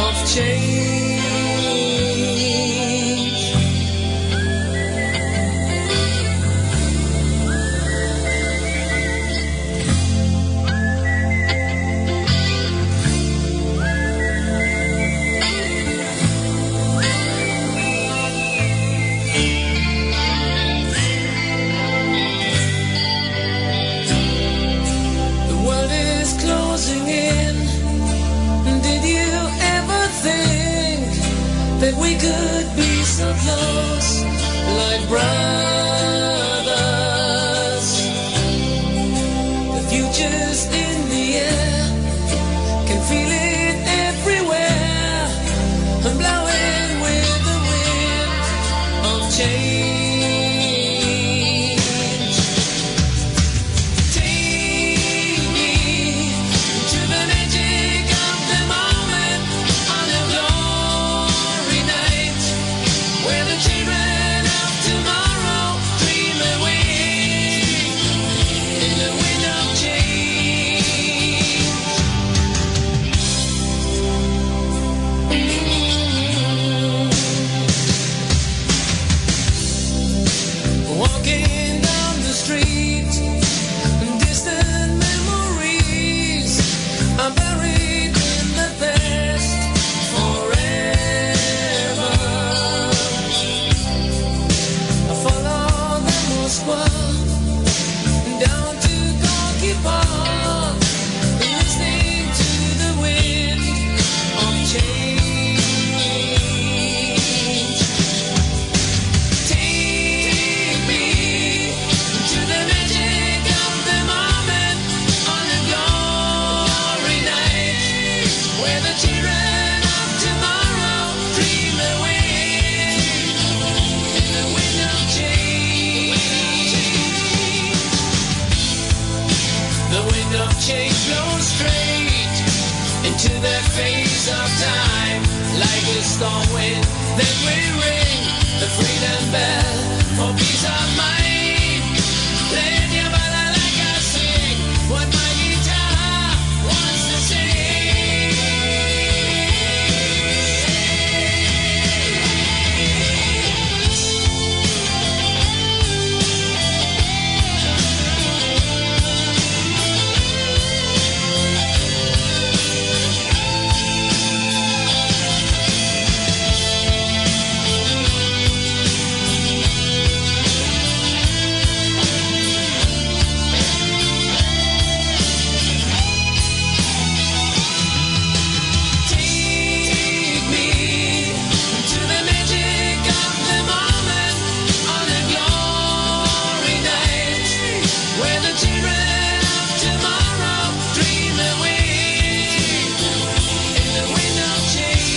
of change. That we could be so close, like brown. to the face of time. Like a storm wind, then we ring the freedom bell for peace of mind. Playing your bala like I sing what my guitar wants to sing. Take me to the magic of the moment on a glory night, where the children of tomorrow dream away in the wind of change.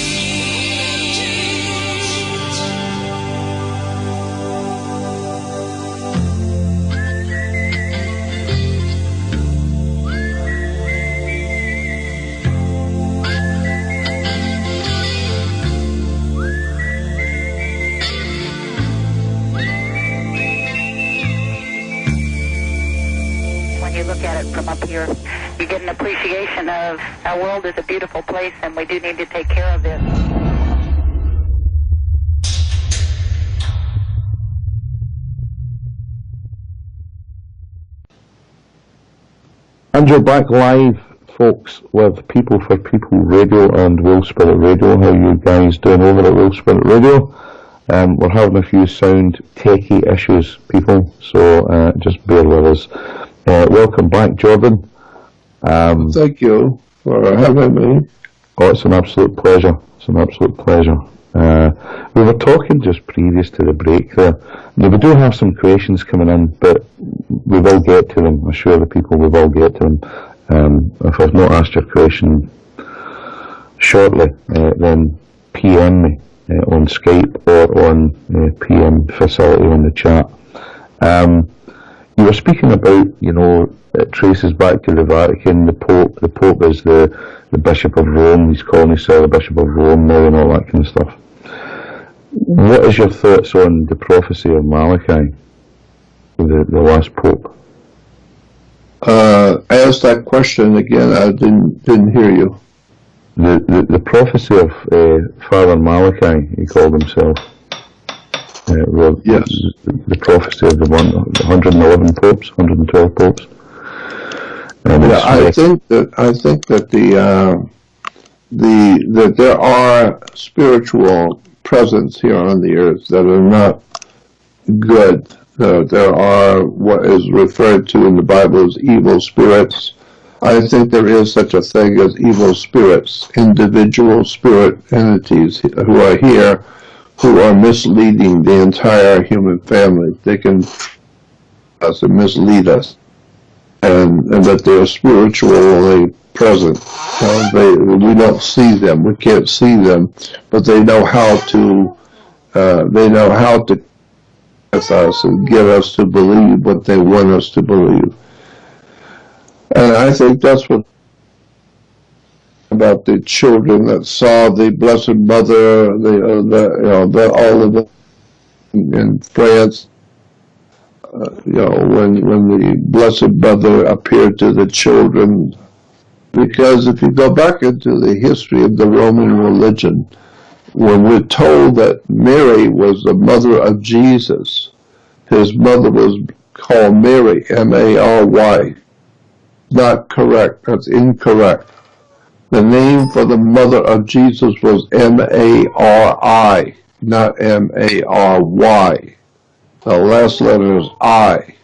When you look at it from up here, you get an appreciation of our world is a beautiful place and we do need to take care of it. And you're back live, folks, with People for People Radio and Will Spirit Radio. How you guys doing over at Will Spirit Radio? We're having a few sound techie issues, people, so just bear with us. Welcome back, Jordan. Thank you for having me. Oh, it's an absolute pleasure. It's an absolute pleasure. We were talking just previous to the break there. Now, we do have some questions coming in, but we will get to them. I assure the people we will get to them. If I've not asked your question shortly, then PM me on Skype or on PM facility on the chat. You were speaking about, it traces back to the Vatican, the Pope. The Pope is the Bishop of Rome. He's calling himself the Bishop of Rome now and all that kind of stuff. What is your thoughts on the prophecy of Malachi, the last Pope? Ask that question again. I didn't hear you. The prophecy of Father Malachi, he called himself. Yes. The prophecy of the 111 popes, 112 popes. Yeah, I think that that there are spiritual presence here on the earth that are not good. There are what is referred to in the Bible as evil spirits. I think there is such a thing as evil spirits, individual spirit entities who are here, who are misleading the entire human family. They can mislead us, and that they are spiritually present. We don't see them, we can't see them, but they know how to with us and get us to believe what they want us to believe. And I think that's what about the children that saw the Blessed Mother, all of them in France. When the Blessed Mother appeared to the children, because if you go back into the history of the Roman religion, when we're told that Mary was the mother of Jesus, his mother was called Mary, M-A-R-Y. Not correct. That's incorrect. The name for the mother of Jesus was M-A-R-I, not M-A-R-Y. The last letter is I.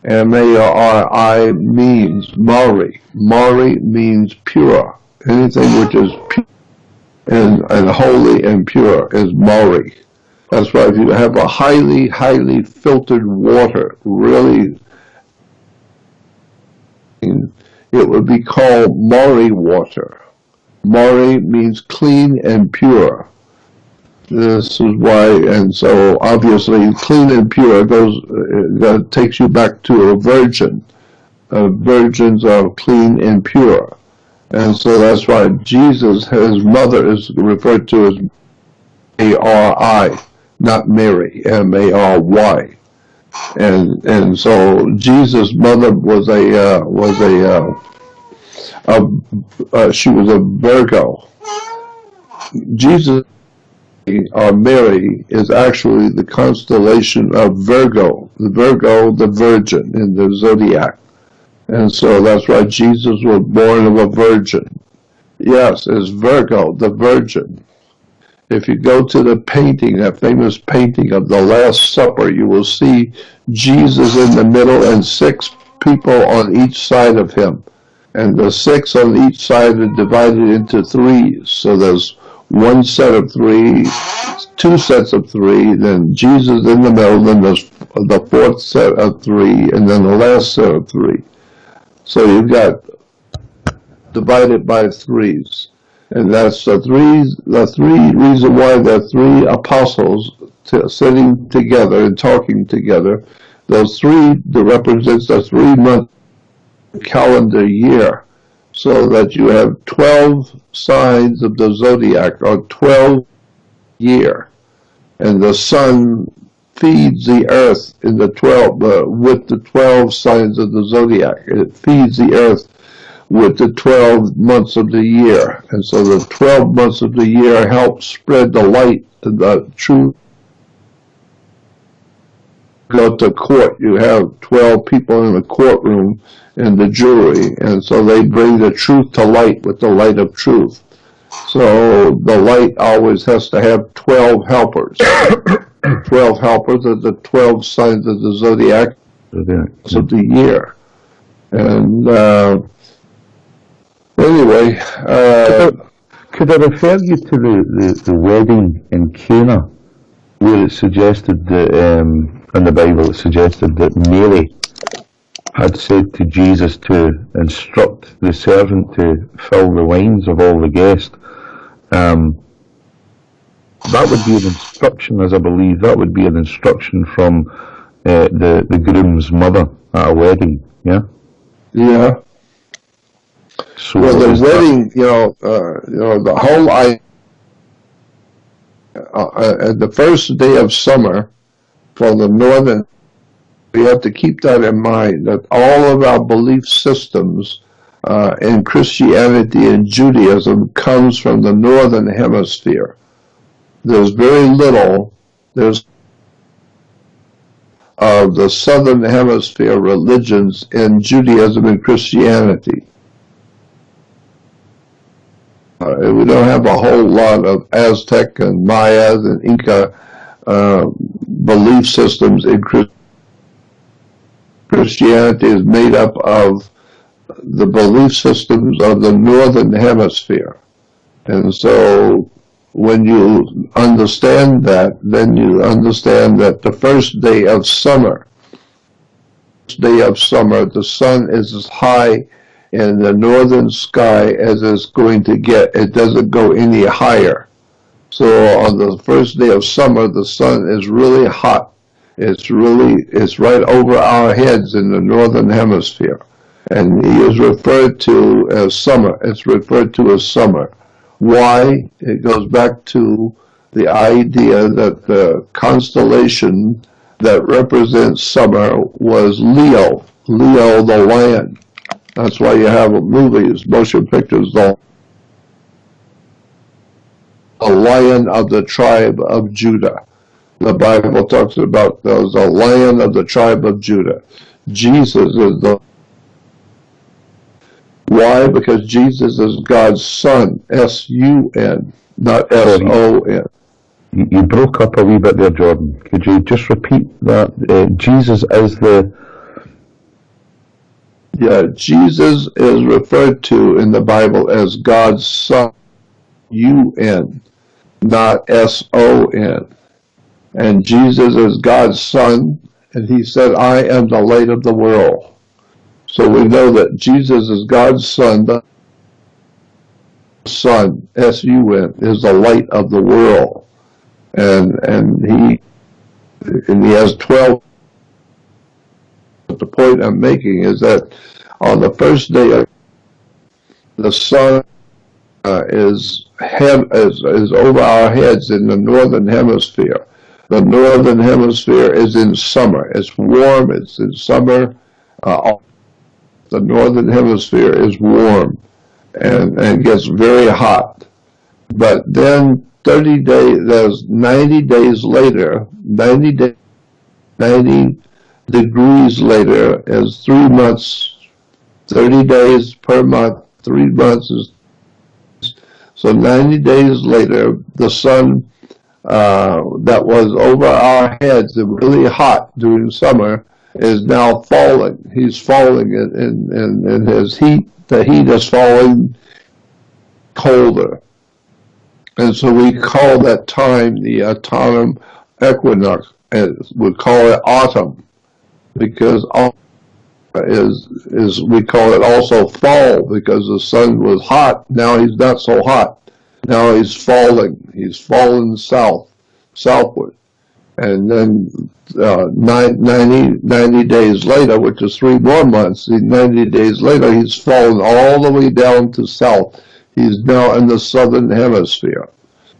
M-A-R-I means Mari. Mari means pure. Anything which is pure and holy and pure is Mari. That's why if you have a highly, highly filtered water, really, it would be called Mari water. Mari means clean and pure. This is why, and so obviously clean and pure takes you back to a virgin. Virgins are clean and pure. And so that's why Jesus, his mother is referred to as Mary, not Mary, Mary. And so Jesus' mother was she was a Virgo. Jesus, or Mary, is actually the constellation of Virgo, the Virgin in the zodiac. And so that's why Jesus was born of a virgin. Yes, it's Virgo, the Virgin. If you go to the painting, that famous painting of the Last Supper, you will see Jesus in the middle and 6 people on each side of him. And the 6 on each side are divided into 3s. So there's one set of 3, 2 sets of 3, then Jesus in the middle, then there's the 4th set of 3, and then the last set of 3. So you've got divided by 3s. And that's the three reason why the 3 apostles sitting together and talking together. Those 3 that represents the 3-month calendar year, so that you have 12 signs of the zodiac, or 12 year, and the sun feeds the earth in the 12 with the 12 signs of the zodiac. It feeds the earth with the 12 months of the year. And so the 12 months of the year help spread the light and the truth. Go to court, you have 12 people in the courtroom in the jury, and so they bring the truth to light with the light of truth. So the light always has to have 12 helpers. 12 helpers are the 12 signs of the zodiac of the year. And anyway, could I refer you to the wedding in Cana, where it suggested that in the Bible it suggested that Mary had said to Jesus to instruct the servant to fill the wines of all the guests. That would be an instruction, as I believe, that would be an instruction from the groom's mother at a wedding, yeah? Yeah. So well, the wedding, the whole the first day of summer for the northern, we have to keep that in mind, that all of our belief systems in Christianity and Judaism comes from the northern hemisphere. There's very little, of the southern hemisphere religions in Judaism and Christianity. We don't have a whole lot of Aztec and Mayas and Inca belief systems in Christianity is made up of the belief systems of the northern hemisphere. And so when you understand that, then you understand that the first day of summer, the sun is as high in the northern sky as it's going to get. It doesn't go any higher. So on the first day of summer, the sun is really hot. It's right over our heads in the northern hemisphere. And he is referred to as summer. It's referred to as summer. Why? It goes back to the idea that the constellation that represents summer was Leo the lion. That's why you have movies, motion pictures, the lion of the tribe of Judah. The Bible talks about there's a lion of the tribe of Judah. Jesus is the... Why? Because Jesus is God's son, S-U-N, not S-O-N. You broke up a wee bit there, Jordan. Could you just repeat that? Jesus is the... Yeah, Jesus is referred to in the Bible as God's son, U-N, not S-O-N. And Jesus is God's son, and he said, I am the light of the world. So we know that Jesus is God's son. The Son, S-U-N, is the light of the world. And he has 12. But the point I'm making is that on the first day the sun is over our heads in the northern hemisphere. The northern hemisphere is in summer. It's warm. It's in summer. The northern hemisphere is warm and gets very hot. But then 90 days later, 90 degrees later is 3 months, 30 days per month, 3 months is, so 90 days later, the sun that was over our heads and really hot during summer is now falling. He's falling in his heat. The heat is falling colder. And so we call that time the autumn equinox. We call it autumn because we call it also fall because the sun was hot. Now he's not so hot. Now he's falling. He's fallen southward. And then 90 days later, which is 3 more months, 90 days later, he's fallen all the way down to south. He's now in the southern hemisphere.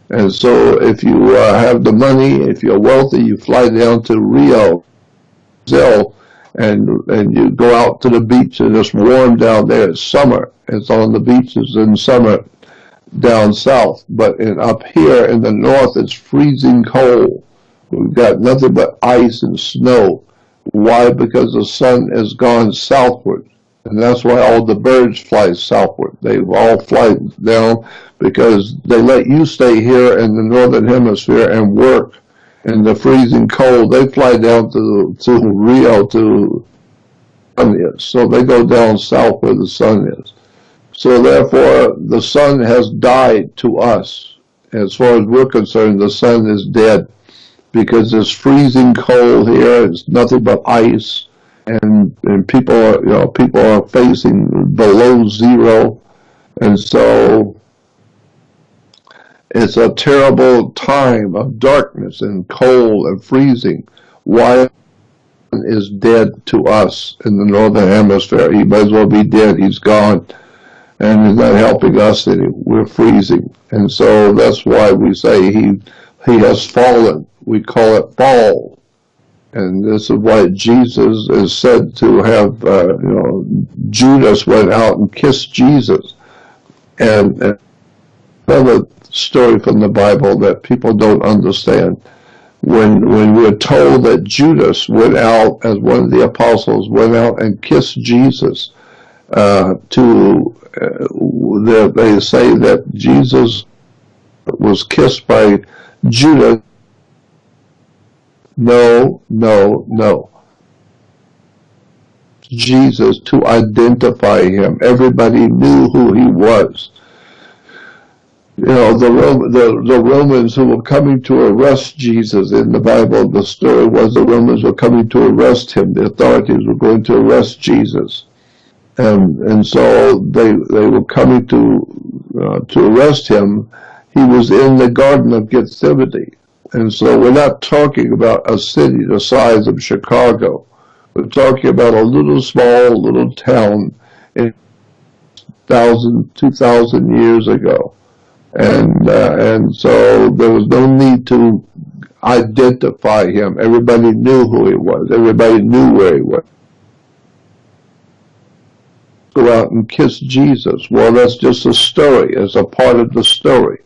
And so if you have the money, if you're wealthy, you fly down to Rio, Brazil, and you go out to the beach and it's warm down there. It's summer. It's on the beaches in summer down south. But up here in the north, it's freezing cold. We've got nothing but ice and snow. Why? Because the sun has gone southward. And that's why all the birds fly southward. They all fly down because they let you stay here in the northern hemisphere and work in the freezing cold. They fly down to Rio to sun is. So they go down south where the sun is. So therefore, the sun has died to us. As far as we're concerned, the sun is dead because it's freezing cold here. It's nothing but ice. And people are facing below zero, and so it's a terrible time of darkness and cold and freezing. Why is dead to us in the northern hemisphere? He might as well be dead. He's gone, and he's not helping us anymore. We're freezing, and so that's why we say he has fallen. We call it fall. And this is why Jesus is said to have, Judas went out and kissed Jesus. And another story from the Bible that people don't understand. When we're told that Judas went out, as one of the apostles, went out and kissed Jesus, they say that Jesus was kissed by Judas. No. Jesus, to identify him. Everybody knew who he was. The Romans who were coming to arrest Jesus in the Bible, the story was the Romans were coming to arrest him. The authorities were going to arrest Jesus. And so they were coming to arrest him. He was in the Garden of Gethsemane. And so we're not talking about a city the size of Chicago. We're talking about a little town 2,000 years ago. And so there was no need to identify him. Everybody knew who he was. Everybody knew where he was. Go out and kiss Jesus. Well, that's just a story. It's a part of the story.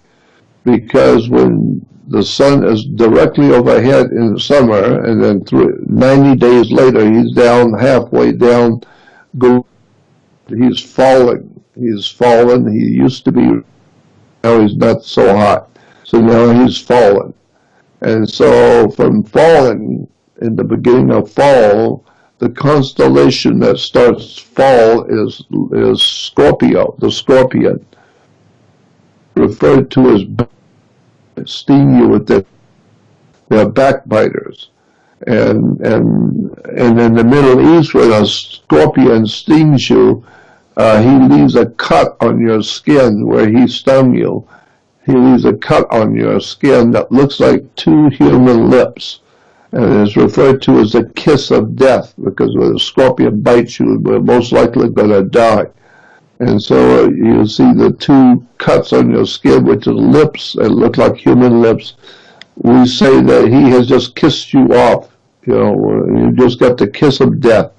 Because when the sun is directly overhead in summer, and then 90 days later, he's down, halfway down, he's falling. He's fallen. He used to be, now he's not so hot. So now he's fallen. And so from falling, in the beginning of fall, the constellation that starts fall is Scorpio, the scorpion, referred to as sting you with their backbiters. And in the Middle East, when a scorpion stings you, he leaves a cut on your skin where he stung you. He leaves a cut on your skin that looks like 2 human lips. And is referred to as a kiss of death, because when a scorpion bites you, we're most likely going to die. And so you see the two cuts on your skin, which are lips that look like human lips. We say that he has just kissed you off. You just got the kiss of death.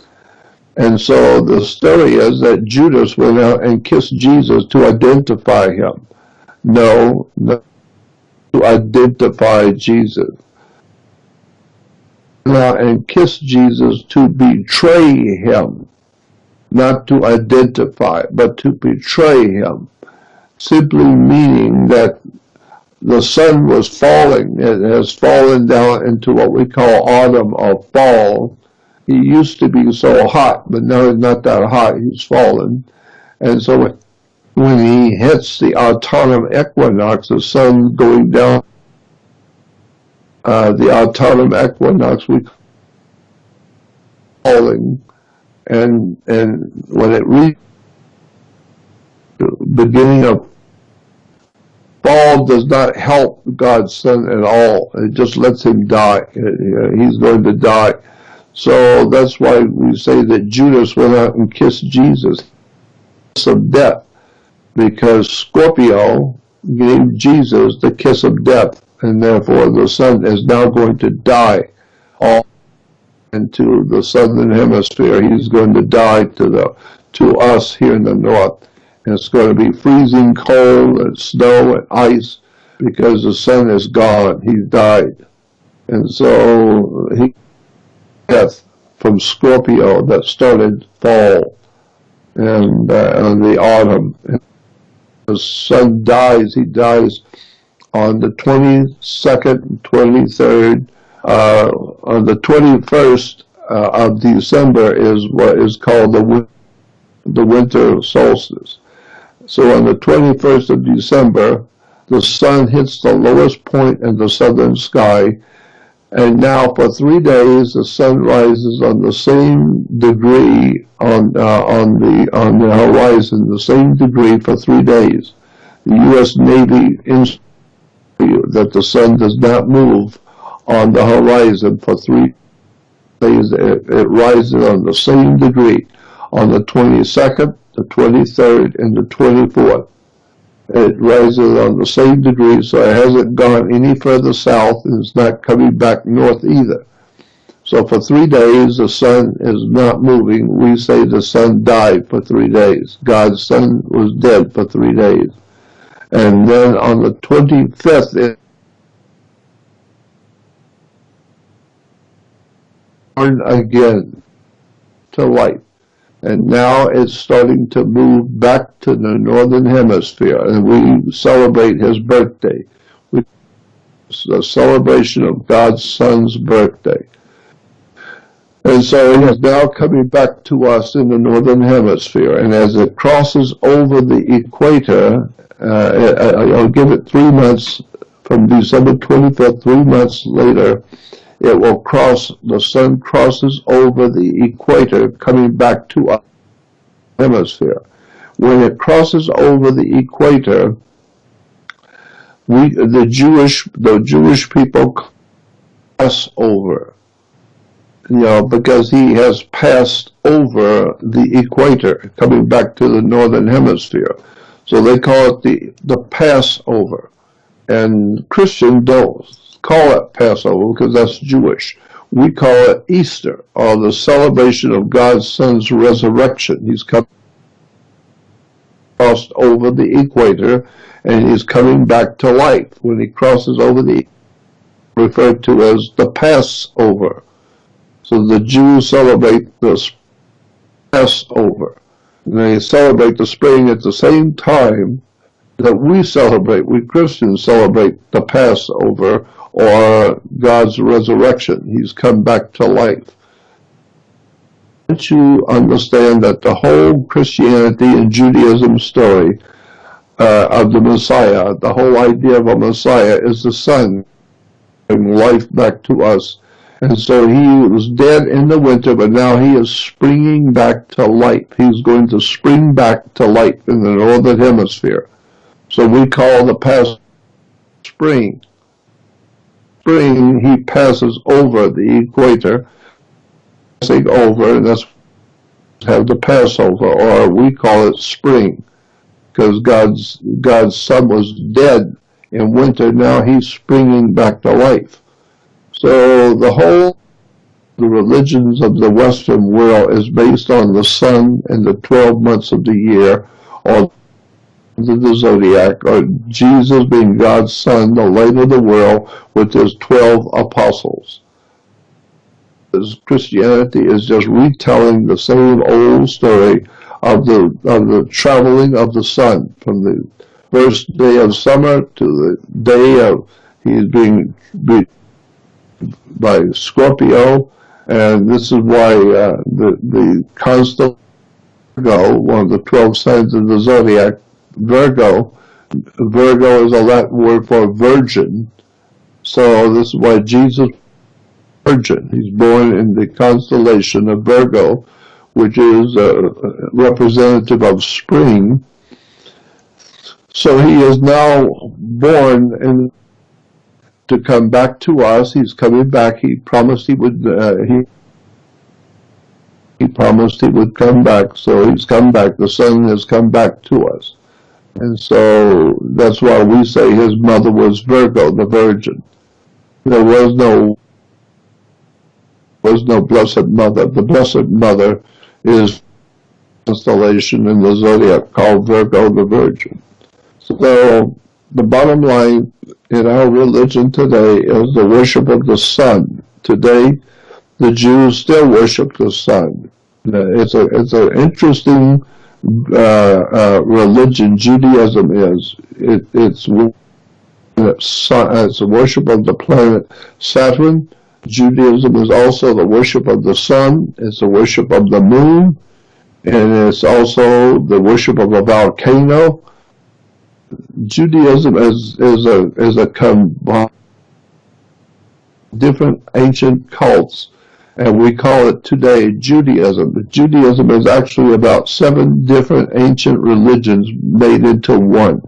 And so the story is that Judas went out and kissed Jesus to identify him. No, to identify Jesus. Now, and kiss Jesus to betray him, not to identify, but to betray him, simply meaning that the sun was falling. It has fallen down into what we call autumn or fall. He used to be so hot, but now he's not that hot. He's fallen. And so when he hits the autumn equinox, the sun going down, the autumn equinox, we falling, and when it reaches the beginning of fall, does not help God's son at all. It just lets him die. He's going to die. So that's why we say that Judas went out and kissed Jesus, kiss of death, because Scorpio gave Jesus the kiss of death, and therefore the sun is now going to die all into the southern hemisphere. He's going to die to us here in the north. And it's going to be freezing cold and snow and ice because the sun is gone. He died. And so he death from Scorpio that started fall and the autumn. And the sun dies. He dies on the 22nd, 23rd. On the 21st of December is what is called the winter solstice. So on the 21st of December, the sun hits the lowest point in the southern sky, and now for 3 days the sun rises on the same degree on the horizon, the same degree for 3 days. The U.S. Navy instructs you that the sun does not move on the horizon for 3 days. It rises on the same degree on the 22nd, the 23rd, and the 24th. It rises on the same degree, so it hasn't gone any further south, and it's not coming back north either. So for 3 days, the sun is not moving. We say the sun died for 3 days. God's son was dead for 3 days. And then on the 25th, it turned again to light. And now it's starting to move back to the northern hemisphere, and we celebrate his birthday. It's a celebration of God's son's birthday. And so it is now coming back to us in the northern hemisphere, and as it crosses over the equator, I'll give it 3 months from December 25th, 3 months later, it will cross, the sun crosses over the equator coming back to our hemisphere. When it crosses over the equator, the Jewish people pass over, because he has passed over the equator coming back to the northern hemisphere. So they call it the Passover. And Christians don't call it Passover because that's Jewish. We call it Easter, or the celebration of God's son's resurrection. He's crossed over the equator, and he's coming back to life. When he crosses over the referred to as the Passover. So the Jews celebrate this Passover. And they celebrate the spring at the same time that we Christians celebrate the Passover, or God's resurrection. He's come back to life. Don't you understand that the whole Christianity and Judaism story of the Messiah, the whole idea of a Messiah, is the Son bringing life back to us. And so he was dead in the winter, but now he is springing back to life. He's going to spring back to life in the northern hemisphere. So we call the past spring. Spring, he passes over the equator, passing over, and that's have the Passover, or we call it spring, because God's Son was dead in winter. Now He's springing back to life. So the religions of the Western world is based on the sun and the 12 months of the year, or the zodiac, or Jesus being God's Son, the light of the world, with His 12 apostles. Christianity is just retelling the same old story of the traveling of the sun from the first day of summer to the day of He's being by Scorpio, and this is why the constant Virgo, one of the 12 signs of the zodiac, Virgo is a Latin word for virgin. So this is why Jesus is virgin. He's born in the constellation of Virgo, which is representative of spring. So He is now born and to come back to us. He's coming back. He promised He would. He promised He would come back. So He's come back. The Son has come back to us. And so that's why we say His mother was Virgo, the Virgin. There was no Blessed Mother. The Blessed Mother is a constellation in the zodiac called Virgo, the Virgin. So the bottom line in our religion today is the worship of the sun. Today, the Jews still worship the sun. It's an interesting religion. Judaism is. It's a worship of the planet Saturn. Judaism is also the worship of the sun. It's the worship of the moon, and it's also the worship of a volcano. Judaism is a different ancient cults, and we call it today Judaism. But Judaism is actually about 7 different ancient religions made into one.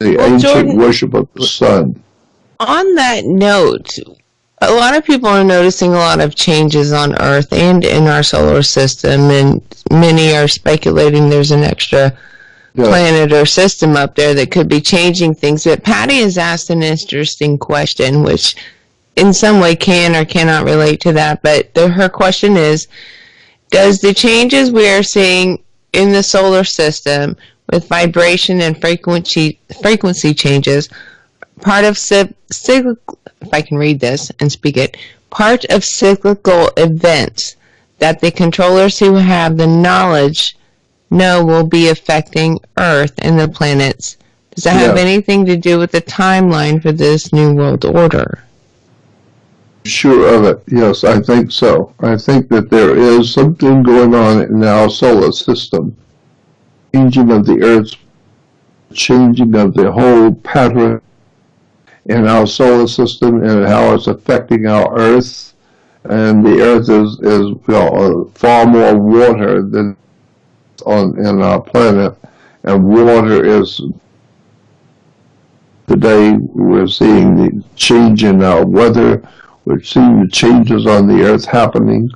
The ancient Jordan, worship of the sun. On that note, a lot of people are noticing a lot of changes on Earth and in our solar system, and many are speculating there's an extra planet or system up there that could be changing things. But Patty has asked an interesting question, which in some way can or cannot relate to that. But her question is, does the changes we are seeing in the solar system with vibration and frequency changes part of if I can read this and speak it, part of cyclical events that the controllers who have the knowledge know will be affecting Earth and the planets? Does that have anything to do with the timeline for this New World Order? Sure of it. Yes, I think so. I think that there is something going on in our solar system. Changing of the Earth's, changing of the whole pattern in our solar system and how it's affecting our Earth. And the Earth is far more water than in our planet, and water is, today we're seeing the change in our weather. We're seeing the changes on the Earth happening,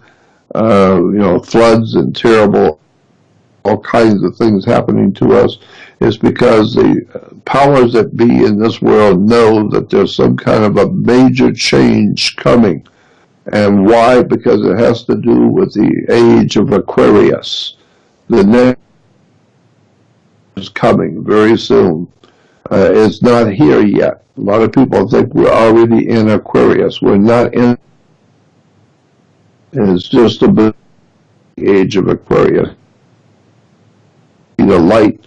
floods and terrible, all kinds of things happening to us. Is because the powers that be in this world know that there's some kind of a major change coming. And why? Because it has to do with the age of Aquarius. The next is coming very soon. It's not here yet. A lot of people think we're already in Aquarius. We're not in. It's just the age of Aquarius. The light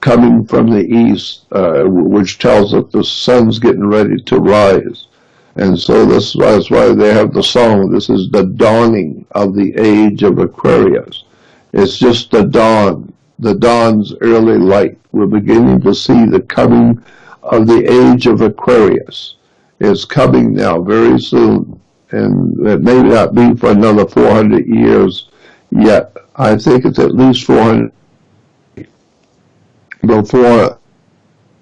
coming from the east, which tells us the sun's getting ready to rise. And so that's why they have the song, this is the dawning of the age of Aquarius. It's just the dawn's early light. We're beginning to see the coming of the age of Aquarius. It's coming now very soon, and it may not be for another 400 years yet. I think it's at least 400 before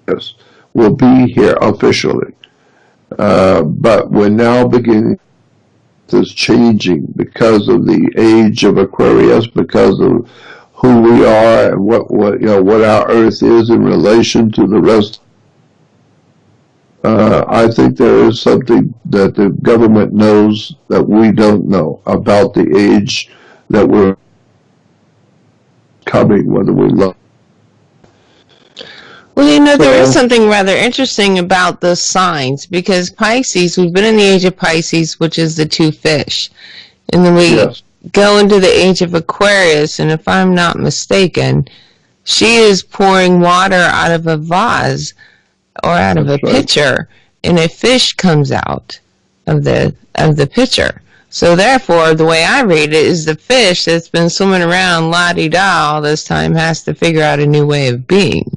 us will be here officially. But we're now beginning is changing because of the age of Aquarius, because of who we are and what our Earth is in relation to the rest. I think there is something that the government knows that we don't know about the age that we're coming, whether we love. Well, there is something rather interesting about the signs, because Pisces, we've been in the age of Pisces, which is the two fish. And then we go into the age of Aquarius, and if I'm not mistaken, she is pouring water out of a vase or out of a pitcher, and a fish comes out of the pitcher. So therefore, the way I read it is the fish that's been swimming around la-di-da all this time has to figure out a new way of being.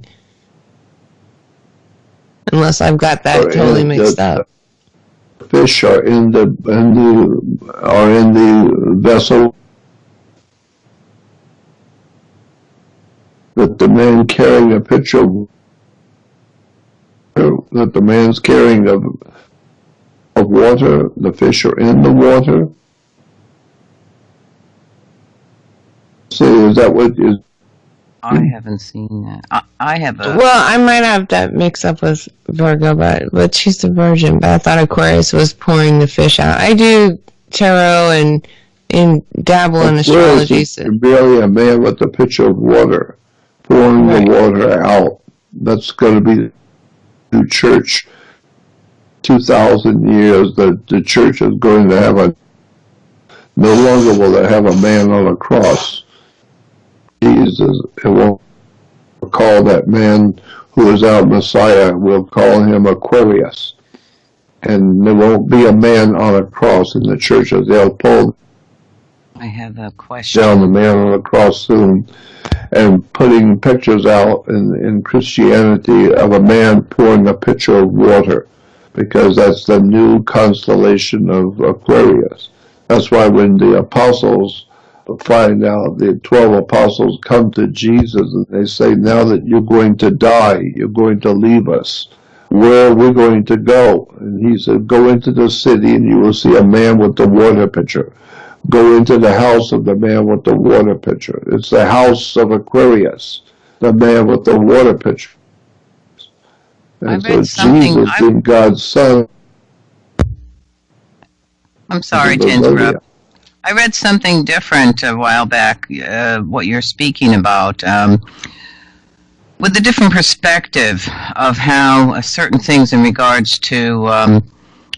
Unless I've got that totally mixed up. Fish are in the vessel that the man carrying a pitcher that the man's carrying of water. The fish are in the water. So is that what is? I haven't seen that. I have a... Well, I might have that mixed up with Virgo, but she's the Virgin. But I thought Aquarius was pouring the fish out. I do tarot and dabble in astrology. It's really a man with a pitcher of water, pouring the water out. That's going to be the church. 2,000 years that the church is going to have no longer will they have a man on a cross. Jesus, it won't call that man who is our Messiah, we'll call him Aquarius. And there won't be a man on a cross in the churches. They'll pull I have a question. down the man on a cross soon, and putting pictures out in Christianity of a man pouring a pitcher of water, because that's the new constellation of Aquarius. That's why when the apostles find out, the 12 apostles come to Jesus and they say, now that you're going to die, you're going to leave us, where are we going to go? And he said, go into the city and you will see a man with the water pitcher. Go into the house of the man with the water pitcher. It's the house of Aquarius, the man with the water pitcher. And so Jesus, being God's son. I'm sorry to interrupt. I read something different a while back, what you're speaking about, with a different perspective of how certain things in regards to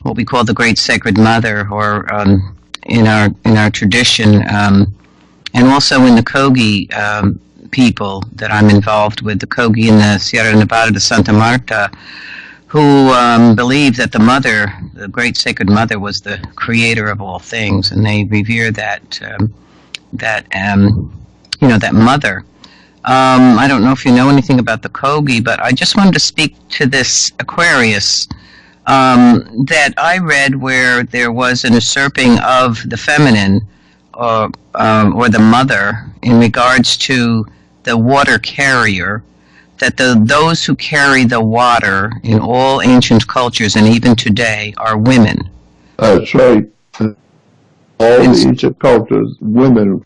what we call the Great Sacred Mother, or in our tradition, and also in the Kogi people that I'm involved with, the Kogi in the Sierra Nevada de Santa Marta, who believe that the Mother, the Great Sacred Mother, was the creator of all things, and they revere that Mother. I don't know if you know anything about the Kogi, but I just wanted to speak to this Aquarius that I read, where there was an usurping of the feminine, or the Mother, in regards to the water carrier. That those who carry the water in all ancient cultures and even today are women. That's right. All the ancient cultures, women,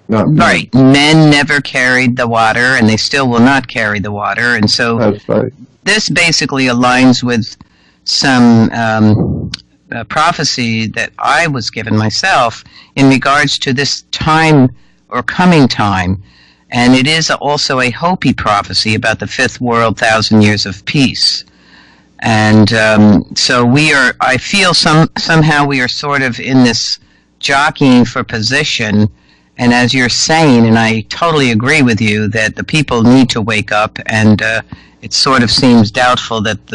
not men. Right. Men never carried the water, and they still will not carry the water. And so that's right. This basically aligns with some prophecy that I was given myself in regards to this time or coming time. And it is also a Hopi prophecy about the fifth world, 1,000 years of peace. And so I feel somehow we are sort of in this jockeying for position. And as you're saying, and I totally agree with you, that the people need to wake up, and it sort of seems doubtful that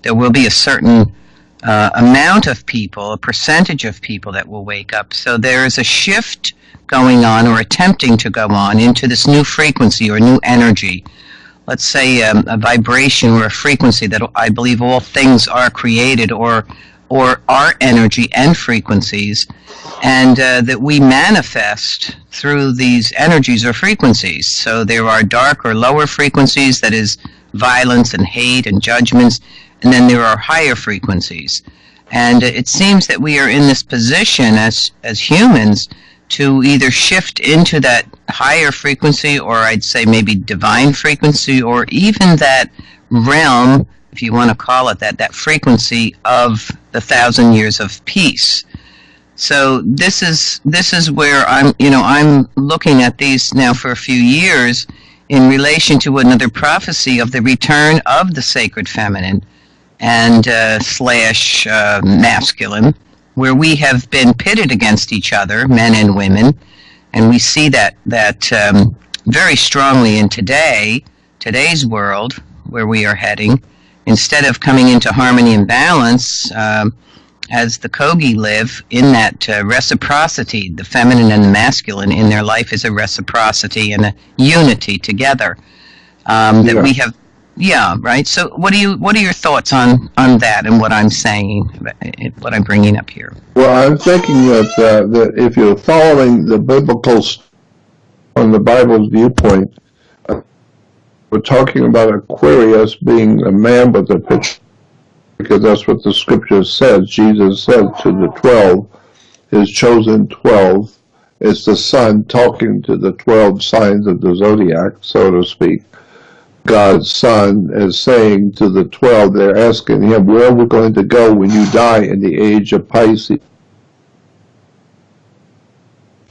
there will be a certain amount of people, a percentage of people that will wake up. So there is a shift going on, or attempting to go on, into this new frequency or new energy. Let's say a vibration or a frequency that I believe all things are created, or are energy and frequencies, and that we manifest through these energies or frequencies. So there are dark or lower frequencies, that is violence and hate and judgments, and then there are higher frequencies. And it seems that we are in this position as humans to either shift into that higher frequency, or I'd say maybe divine frequency, or even that realm, if you want to call it that frequency of the 1,000 years of peace. So this is where I'm looking at these now for a few years in relation to another prophecy of the return of the sacred feminine and slash masculine, where we have been pitted against each other, men and women, and we see that very strongly in today's world where we are heading. Instead of coming into harmony and balance, as the Kogi live in that reciprocity, the feminine and the masculine in their life is a reciprocity and a unity together that we have. Yeah, right. So, what are your thoughts on that and what I'm saying, what I'm bringing up here? Well, I'm thinking that if you're following the biblical from the Bible's viewpoint, we're talking about Aquarius being a man with a picture, because that's what the scripture says. Jesus said to the 12, his chosen 12, it's the sun talking to the 12 signs of the zodiac, so to speak. God's Son is saying to the 12, they're asking him, where are we going to go when you die in the age of Pisces?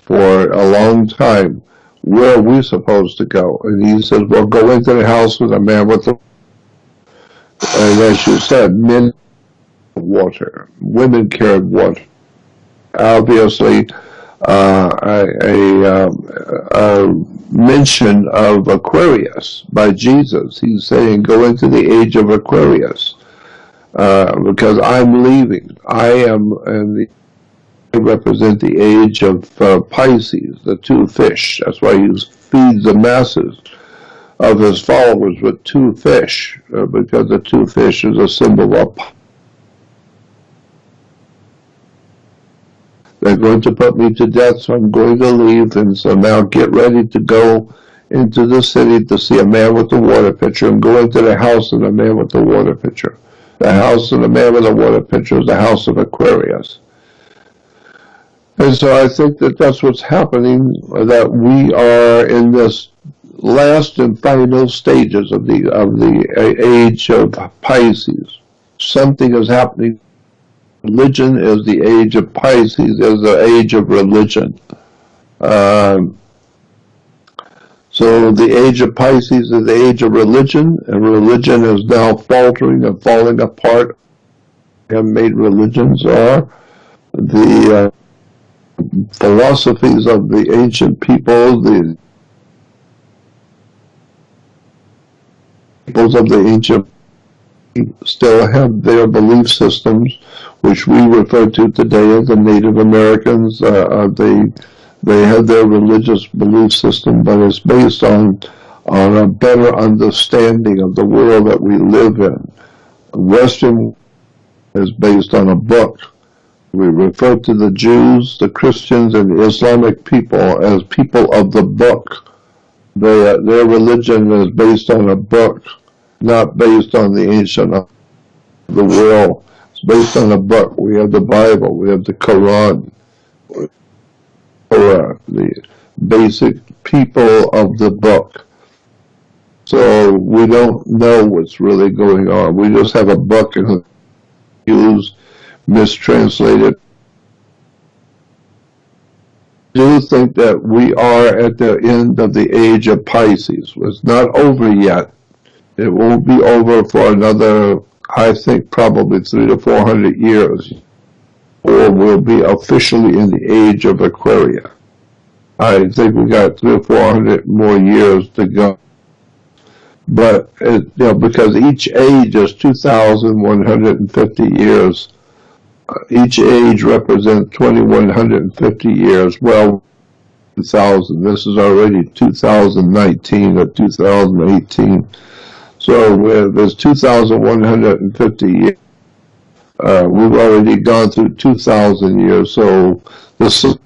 For a long time, where are we supposed to go? And he says, well, go into the house with a man with the... And as you said, men carried water, women carried water. Obviously, a mention of Aquarius by Jesus. He's saying, go into the age of Aquarius, because I'm leaving. I represent the age of Pisces, the two fish. That's why he feeds the masses of his followers with two fish, because the two fish is a symbol of they're going to put me to death, so I'm going to leave, and so now get ready to go into the city to see a man with a water pitcher, and go into the house of the man with the water pitcher. The house of the man with the water pitcher is the house of Aquarius. And so I think that that's what's happening, that we are in this last and final stages of the age of Pisces. Something is happening. Religion is the age of Pisces, is the age of religion. So the age of Pisces is the age of religion, and religion is now faltering and falling apart. Man-made religions are the philosophies of the ancient people, the peoples of the ancient still have their belief systems, which we refer to today as the Native Americans. They have their religious belief system, but it's based on a better understanding of the world that we live in. Western is based on a book. We refer to the Jews, the Christians, and the Islamic people as people of the book. Their religion is based on a book, not based on the ancient of the world. It's based on a book. We have the Bible. We have the Quran. The basic people of the book. So we don't know what's really going on. We just have a book and use mistranslated. I do think that we are at the end of the age of Pisces. It's not over yet. It won't be over for another, I think, probably 300 to 400 years, or we'll be officially in the age of Aquarius. I think we got 300 or 400 more years to go. But, because each age is 2,150 years. Each age represents 2,150 years. Well, 2,000. This is already 2019 or 2018. So there's 2,150 years. We've already gone through 2,000 years. So this is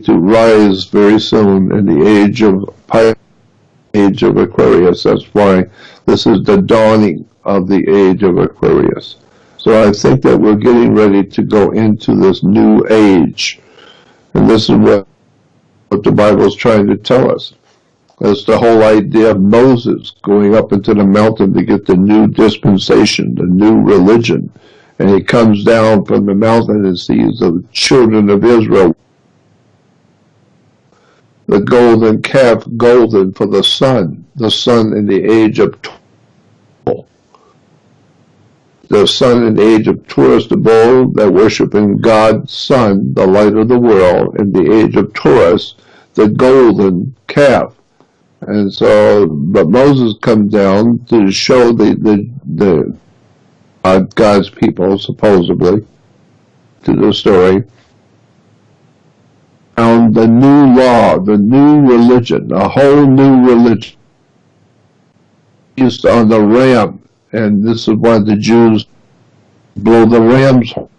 to rise very soon in the age of Aquarius. That's why this is the dawning of the age of Aquarius. So I think that we're getting ready to go into this new age. And this is what the Bible is trying to tell us. That's the whole idea of Moses going up into the mountain to get the new dispensation, the new religion. And he comes down from the mountain and sees the children of Israel. The golden calf, golden for the sun in the age of toil. The sun in the age of Taurus, the bull, that worshiping God's sun, the light of the world. In the age of Taurus, the golden calf. And so, but Moses comes down to show God's people, supposedly, to the story, found the new law, the new religion, a whole new religion, based on the ram. And this is why the Jews blow the ram's horn,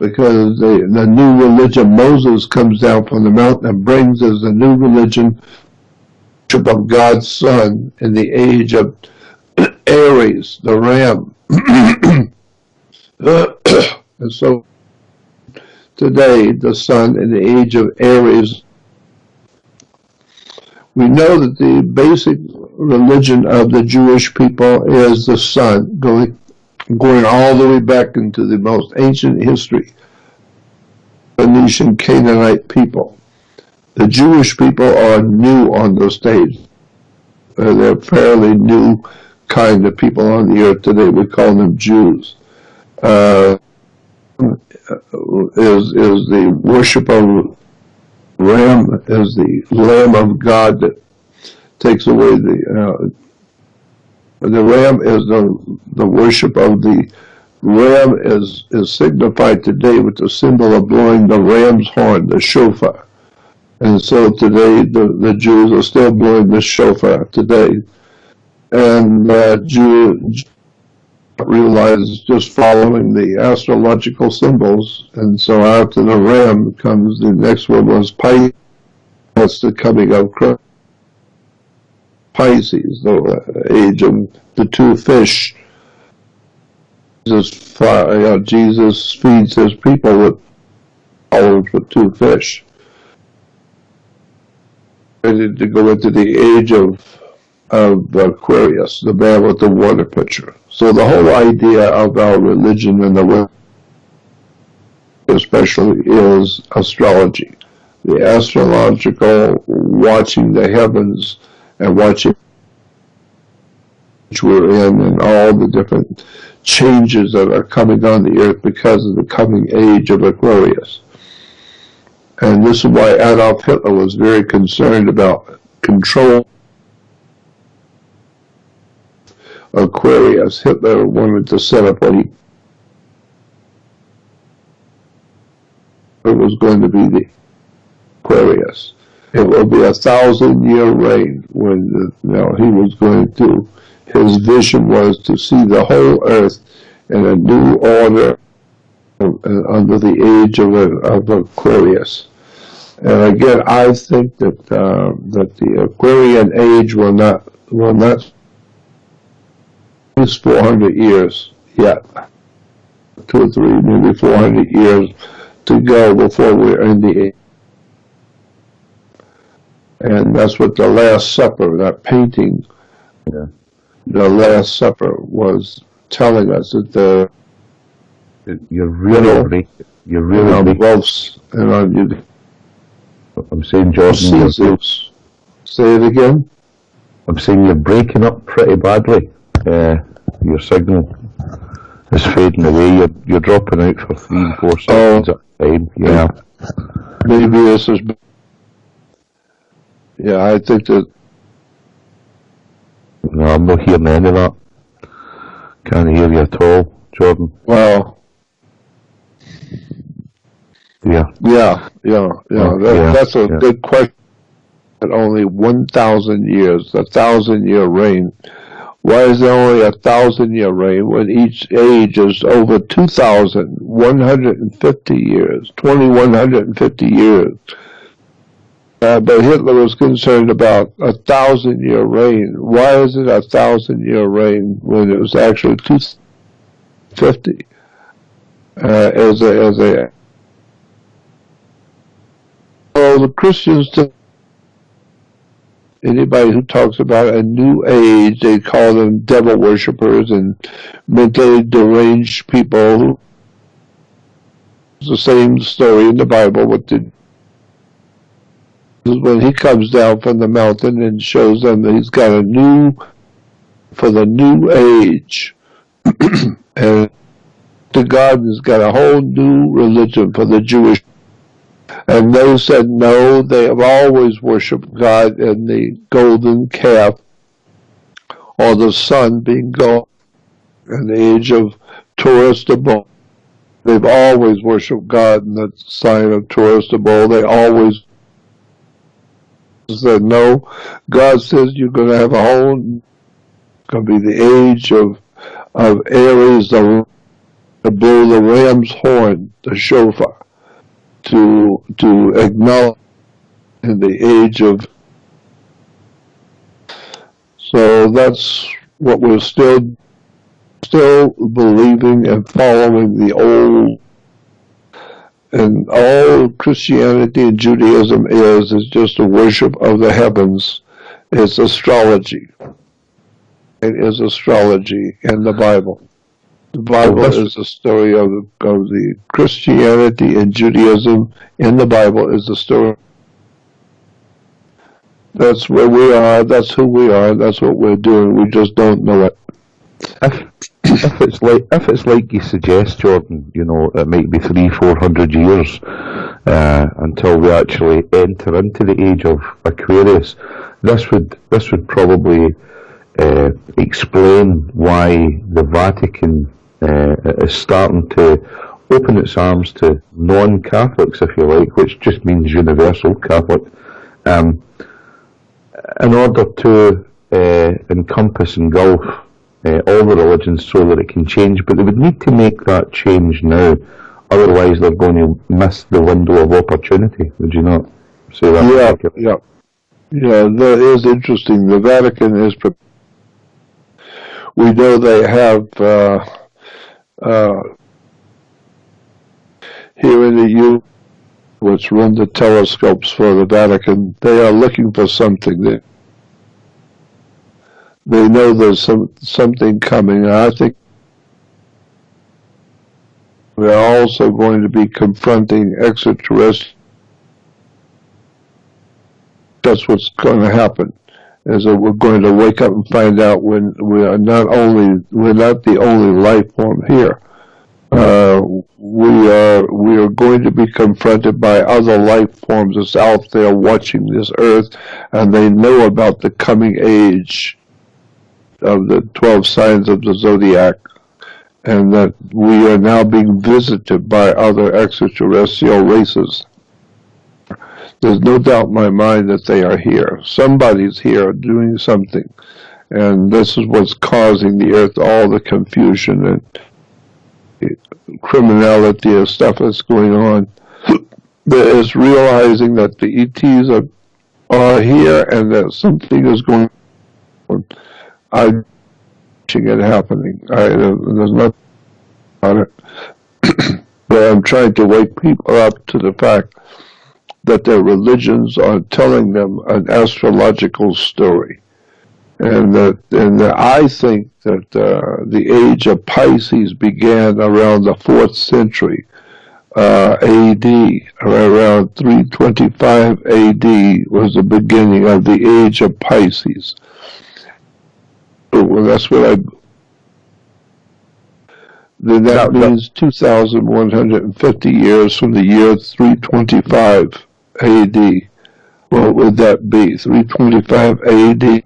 because the new religion, Moses comes down from the mountain and brings us a new religion of God's Son in the age of Aries, the ram. And so today, the sun in the age of Aries, we know that the basic religion of the Jewish people is the sun, going all the way back into the most ancient history, Phoenician Canaanite people. The Jewish people are new on the stage. They're fairly new kind of people on the earth today. We call them Jews. Is the worship of Ram, is the Lamb of God that takes away the Ram is the worship of the Ram is signified today with the symbol of blowing the ram's horn, the shofar. And so today the Jews are still blowing the shofar today. And Jews realize just following the astrological symbols. And so after the ram comes, the next one was Pisces. That's the coming of Christ. Pisces, the age of the two fish. Jesus feeds his people with olives with two fish. Ready to go into the age of Aquarius, the man with the water pitcher. So the whole idea of our religion and the world especially is astrology. The astrological, watching the heavens and watching which we're in and all the different changes that are coming on the earth because of the coming age of Aquarius. And this is why Adolf Hitler was very concerned about control. Aquarius, Hitler wanted to set up what he was going to be the Aquarius. It will be 1,000-year reign when he was going to, his vision was to see the whole earth in a new order under the age of Aquarius. And again, I think that the Aquarian age will not at least 400 years yet, 2 or 3, maybe 400 years to go before we're in the age. And that's what the Last Supper, that painting, the Last Supper was telling us that you're really both, and I'm saying, Jordan, say it again. I'm saying you're breaking up pretty badly. Your signal is fading away. You're dropping out for 3 and 4 seconds at a time. Yeah. Maybe this is. Yeah, I think that. No, I'm not hearing any of that. Can't hear you at all, Jordan. Well. Yeah. That's a good question. At only 1,000 years, 1,000-year reign. Why is there only 1,000-year reign when each age is over 2,150 years, 2,150 years? But Hitler was concerned about 1,000-year reign. Why is it 1,000-year reign when it was actually 50 as a well, the Christians, anybody who talks about a new age, they call them devil worshippers and mentally deranged people. It's the same story in the Bible. When he comes down from the mountain and shows them that he's got for the new age. And God has got a whole new religion for the Jewish. And they said no, they have always worshipped God in the golden calf, or the sun being gone in the age of Taurus the bull. They've always worshipped God in the sign of Taurus the bull. They always said no. God says you're going to have a whole, it's going to be the age of Aries, the blow the ram's horn, the shofar, to acknowledge in the age of. So that's what we're still believing and following the old. And all Christianity and Judaism is just a worship of the heavens. It's astrology. It is astrology in the Bible. The Bible is a story of the Christianity and Judaism in the Bible is the story. That's where we are, that's who we are, that's what we're doing, we just don't know it. If it's like you suggest, Jordan, it might be 300-400 years until we actually enter into the age of Aquarius. This would probably explain why the Vatican is starting to open its arms to non-Catholics, if you like, which just means universal Catholic, in order to encompass, engulf all the religions so that it can change. But they would need to make that change now, otherwise they're going to miss the window of opportunity. Would you not say that? Yeah, that is interesting. The Vatican is we know they have here in the U.S., which run the telescopes for the Vatican, they are looking for something. They know there's something coming. And I think we're also going to be confronting extraterrestrials. That's what's going to happen. Is that we're going to wake up and find out when we're not the only life form here. We are going to be confronted by other life forms that's out there watching this earth, and they know about the coming age of the 12 signs of the zodiac, and that we are now being visited by other extraterrestrial races. There's no doubt in my mind that they are here. Somebody's here doing something, and this is what's causing the earth all the confusion and criminality and stuff that's going on. There is realizing that the ETs are here and that something is going on. I'm watching it happening. There's nothing on it. But I'm trying to wake people up to the fact that their religions are telling them an astrological story. And that I think that the age of Pisces began around the 4th century AD, around 325 AD was the beginning of the age of Pisces. Well, that's what then that means 2,150 years from the year 325 AD. What would that be? 325 AD?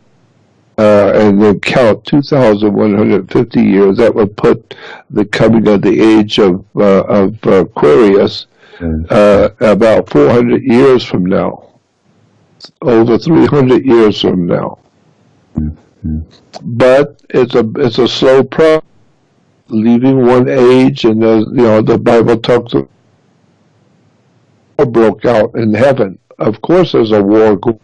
And then count 2,150 years. That would put the coming of the age of Aquarius about 400 years from now, over 300 years from now. But it's a slow process. Leaving one age, and the Bible talks of war broke out in heaven. Of course, there's a war going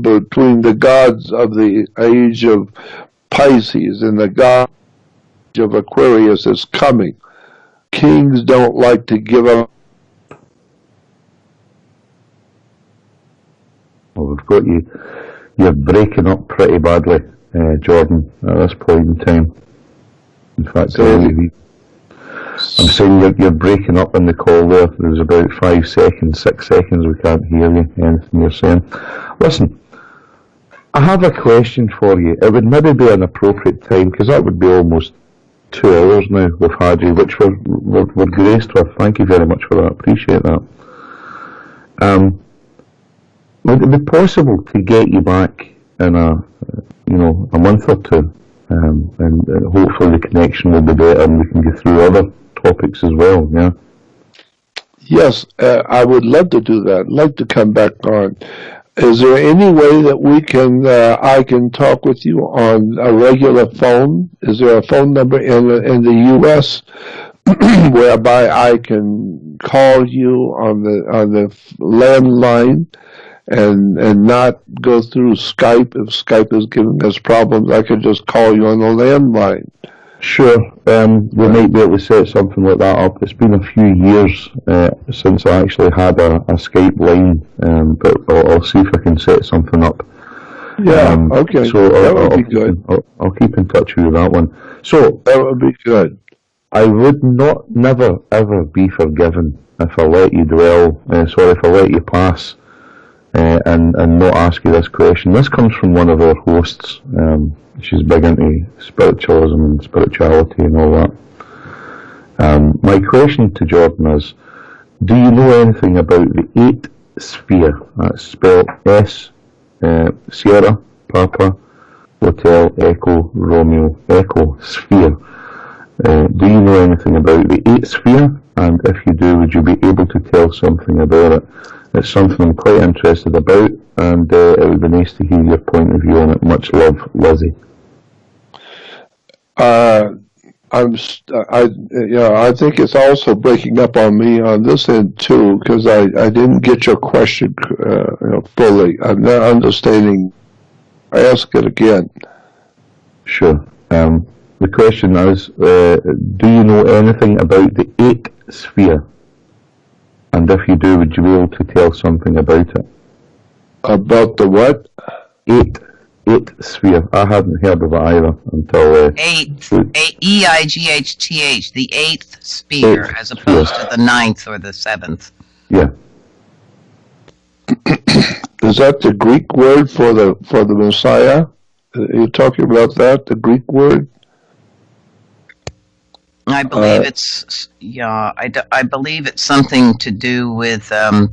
between the gods of the age of Pisces and the god of Aquarius is coming. Kings don't like to give up. Well, we've got you. You're breaking up pretty badly, Jordan, at this point in time. In fact, I'm saying you're breaking up in the call there. There's about 5 seconds, 6 seconds, we can't hear you, anything you're saying. Listen, I have a question for you. It would maybe be an appropriate time, because that would be almost 2 hours now we've had you, which we're graced with. Thank you very much for that. Appreciate that. Would it be possible to get you back in a month or two, and hopefully the connection will be better and we can get through other topics as well? Yeah. Yes, I would love to do that. I'd like to come back on. Is there any way that we can, I can talk with you on a regular phone? Is there a phone number in the U.S. whereby I can call you on the landline and not go through Skype? If Skype is giving us problems, I could just call you on the landline. Sure, we might be able to set something like that up. It's been a few years since I actually had a Skype line, but I'll see if I can set something up. Yeah, okay, so that would be good. I'll keep in touch with you with that one. So that would be good. I would never ever be forgiven if I let you if I let you pass and not ask you this question. This comes from one of our hosts. She's big into spiritualism and spirituality and all that. My question to Jordan is, do you know anything about the 8th sphere? That's spelled S, Sierra, Papa, Hotel, Echo, Romeo, Echo, sphere. Do you know anything about the 8th sphere? And if you do, would you be able to tell something about it? It's something I'm quite interested about, and it would be nice to hear your point of view on it. Much love, Lizzie. I think it's also breaking up on me on this end too, because I didn't get your question fully. I'm not understanding. I ask it again. Sure. The question is, do you know anything about the 8th sphere? And if you do, would you be able to tell something about it? About the what? 8th sphere. I hadn't heard of it either until... 8th. E-I-G-H-T-H. The 8th sphere, as opposed to the 9th or the 7th. Yeah. Is that the Greek word for the Messiah? You're talking about that, the Greek word? I believe I believe it's something to do with, I'm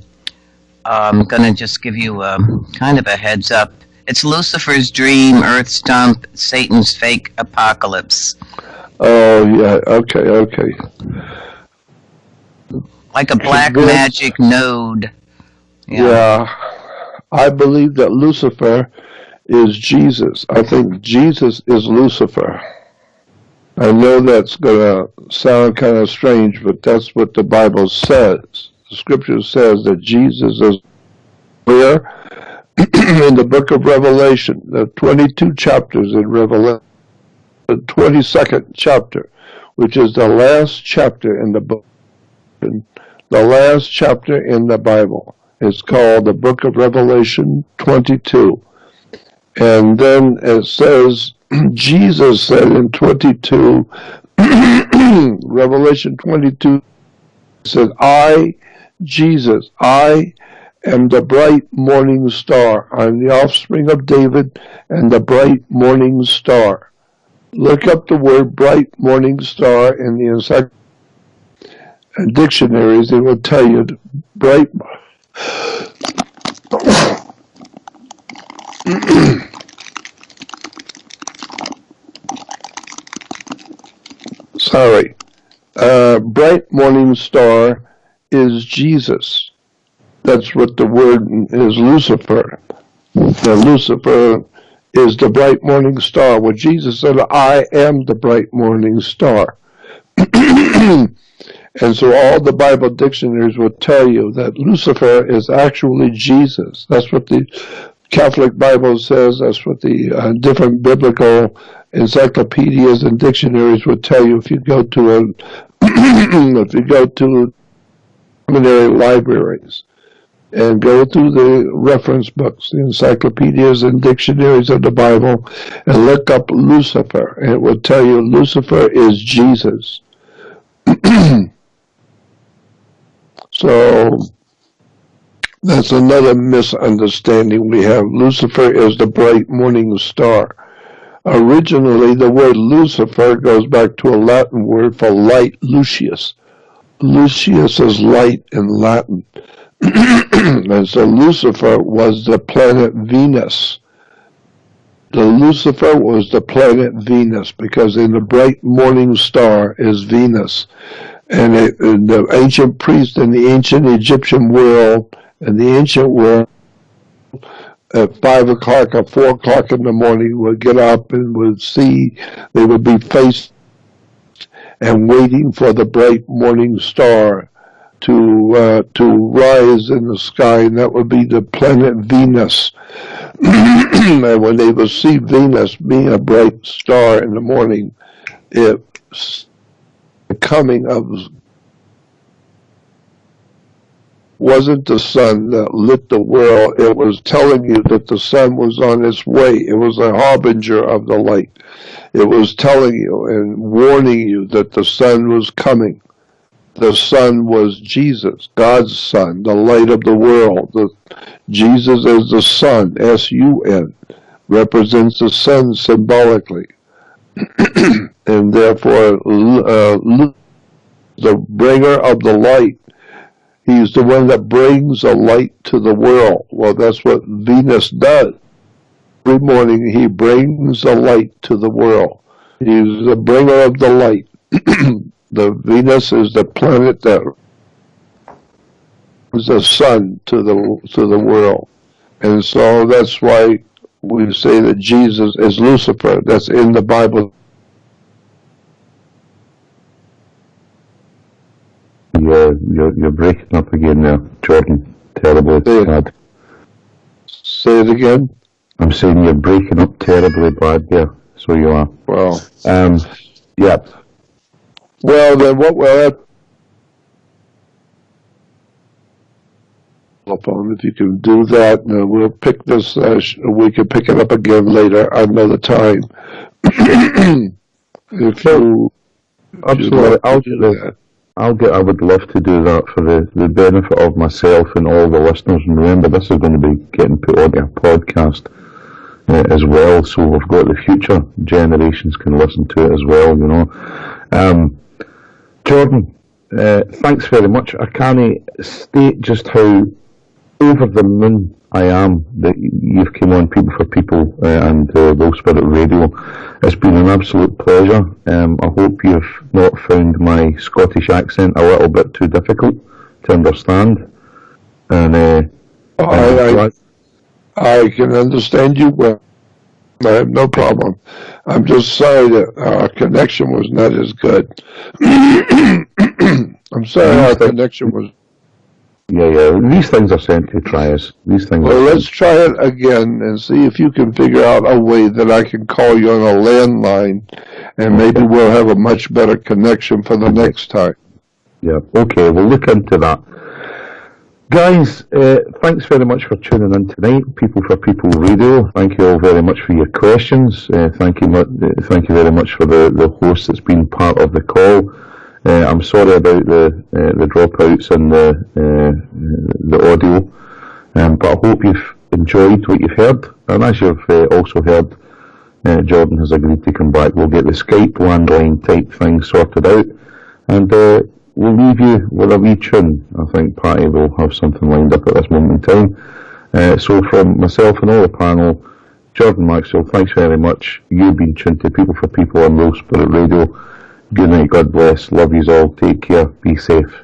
going to just give you kind of a heads up. It's Lucifer's dream, Earth's dump, Satan's fake apocalypse. Oh, yeah, okay. Like a black magic node. Yeah. I believe that Lucifer is Jesus. I think Jesus is Lucifer. I know that's going to sound kind of strange, but that's what the Bible says. The Scripture says that Jesus is clear in the book of Revelation. There are 22 chapters in Revelation. The 22nd chapter, which is the last chapter in the book. The last chapter in the Bible is called the book of Revelation 22. And then it says, Jesus said in 22, Revelation 22, says, I, Jesus, I am the bright morning star. I'm the offspring of David and the bright morning star. Look up the word bright morning star in the dictionaries. They will tell you bright. Sorry. Bright morning star is Jesus. That's what the word is, Lucifer. Now, Lucifer is the bright morning star. Well, Jesus said, I am the bright morning star. And so all the Bible dictionaries will tell you that Lucifer is actually Jesus. That's what the Catholic Bible says. That's what the different biblical encyclopedias and dictionaries would tell you if you go to if you go to seminary libraries and go through the reference books, the encyclopedias and dictionaries of the Bible, and look up Lucifer, and it will tell you Lucifer is Jesus. So that's another misunderstanding we have. Lucifer is the bright morning star. Originally, the word Lucifer goes back to a Latin word for light, Lucius. Lucius is light in Latin. And so Lucifer was the planet Venus. The Lucifer was the planet Venus, because in the bright morning star is Venus. And the ancient priests in the ancient Egyptian world and the ancient world at 5 o'clock or 4 o'clock in the morning would get up and would see, they would be faced and waiting for the bright morning star to rise in the sky, and that would be the planet Venus. And when they would see Venus being a bright star in the morning, it's the coming of wasn't the sun that lit the world. It was telling you that the sun was on its way. It was a harbinger of the light. It was telling you and warning you that the sun was coming. The sun was Jesus, God's Son, the light of the world. Jesus is the sun, S-U-N, represents the sun symbolically. And therefore, the bringer of the light, he's the one that brings the light to the world. Well, that's what Venus does. Every morning he brings the light to the world. He's the bringer of the light. The Venus is the planet that is the sun to the world. And so that's why we say that Jesus is Lucifer. That's in the Bible. You're breaking up again there, Jordan. Terribly bad. Say it again. I'm saying you're breaking up terribly bad there. So you are. Well. Yeah. Well, then what we'll have upon, if you can do that, and we'll pick this, we can pick it up again later another time. If you absolutely, I would love to do that for the benefit of myself and all the listeners. And remember, this is going to be getting put onto a podcast as well, so we've got the future generations can listen to it as well, you know. Jordan, thanks very much. I can't state just how over the moon I am that you've come on People for People and Low Spirit Radio. It's been an absolute pleasure. I hope you've not found my Scottish accent a little bit too difficult to understand. And I can understand you well. I have no problem. I'm just sorry that our connection was not as good. I'm sorry our connection was... Yeah. These things are sent to try us. These things. Well, let's try it again and see if you can figure out a way that I can call you on a landline, and maybe we'll have a much better connection for the next time. Yeah, okay, we'll look into that. Guys, thanks very much for tuning in tonight, People for People Radio. Thank you all very much for your questions. Thank you very much for the host that's been part of the call. I'm sorry about the dropouts and the audio, but I hope you've enjoyed what you've heard. And as you've also heard, Jordan has agreed to come back. We'll get the Skype landline type thing sorted out, and we'll leave you with a wee tune. I think Patty will have something lined up at this moment in time. So from myself and all the panel, Jordan Maxwell, thanks very much. You've been tuned to People for People on Low Spirit Radio. Good night, God bless, love yous all, take care, be safe.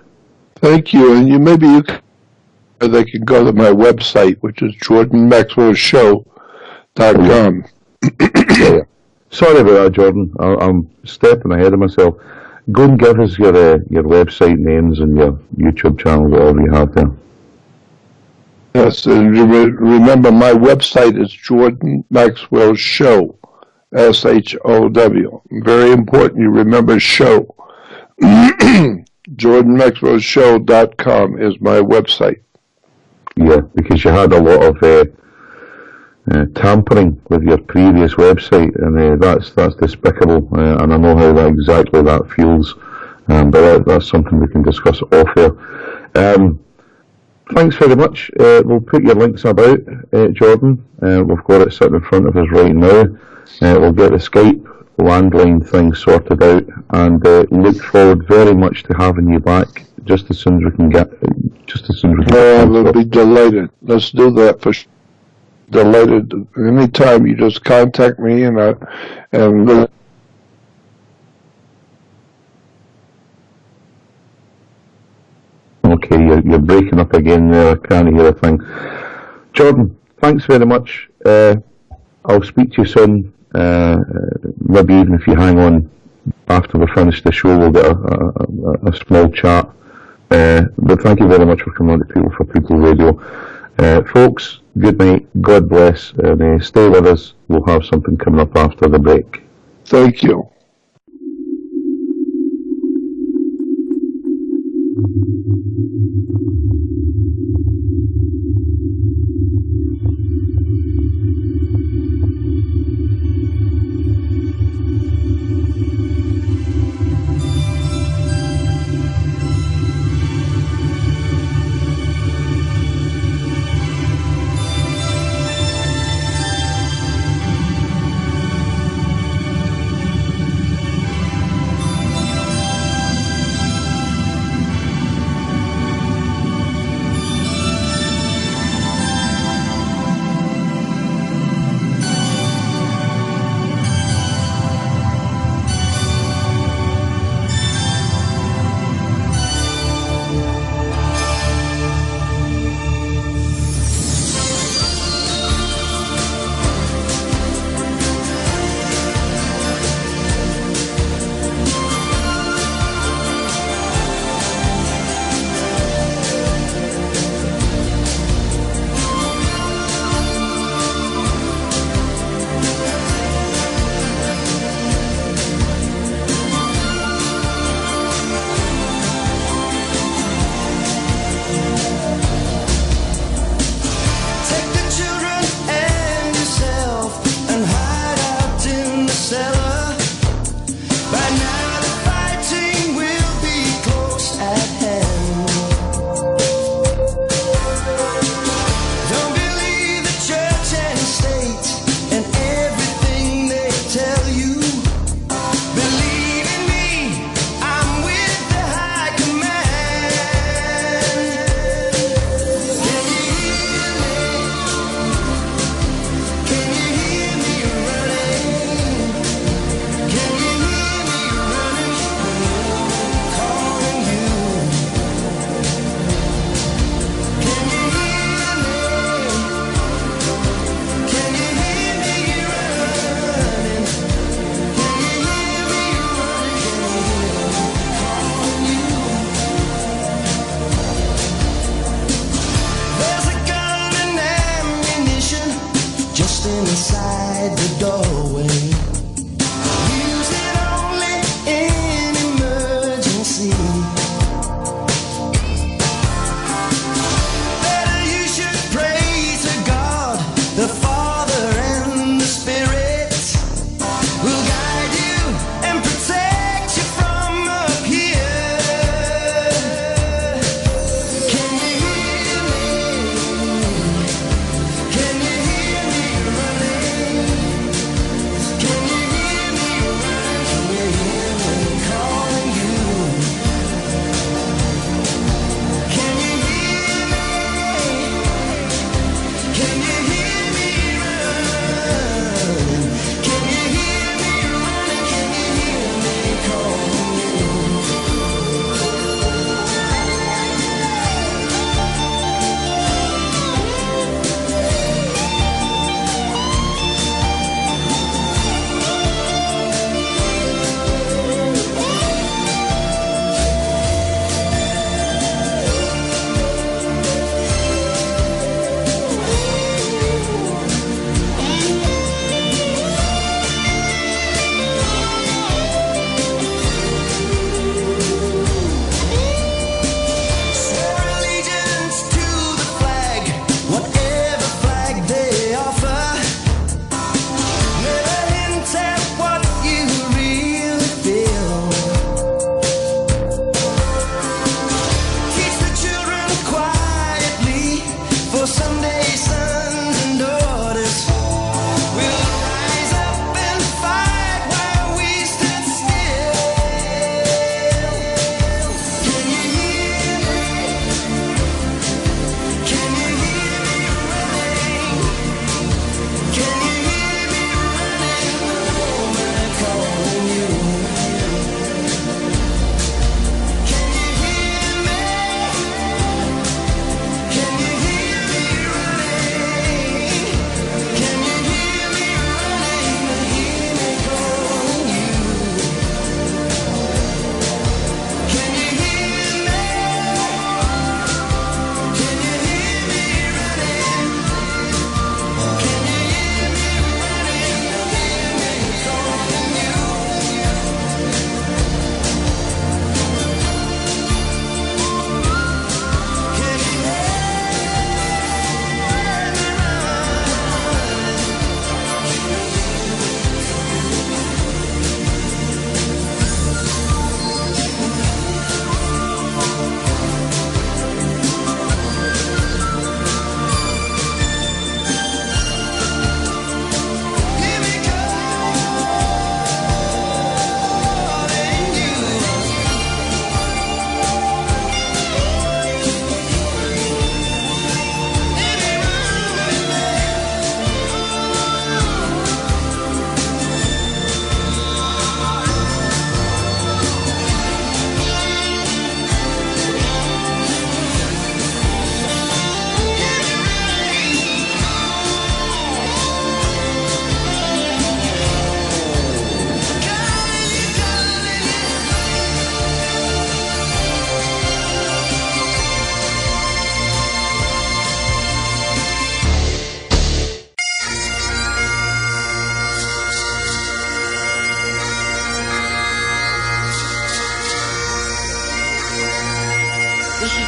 Thank you, and they can go to my website, which is jordanmaxwellshow.com. Yeah. Sorry about that, Jordan. I'm stepping ahead of myself. Go and give us your website names and your YouTube channel, whatever you have there. Yes, and remember my website is Jordan Maxwell Show, SHOW. Very important you remember show. JordanMaxwellShow.com is my website. Yeah, because you had a lot of tampering with your previous website, and that's despicable, and I know how exactly that feels, but that's something we can discuss off air. Thanks very much. We'll put your links about, Jordan. We've got it sitting in front of us right now. We'll get the Skype landline thing sorted out, and look forward very much to having you back just as soon as we can get. We'll be delighted. Let's do that for sure. Delighted. Anytime you just contact me and Okay, you're breaking up again there. I can't hear a thing. Jordan, thanks very much. I'll speak to you soon. Maybe even if you hang on after we finish the show, we'll get a small chat. But thank you very much for coming on to People for People Radio. Folks, good night. God bless. And stay with us. We'll have something coming up after the break. thank you.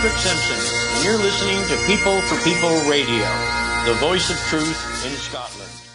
Patrick Simpson, and you're listening to People for People Radio, the voice of truth in Scotland.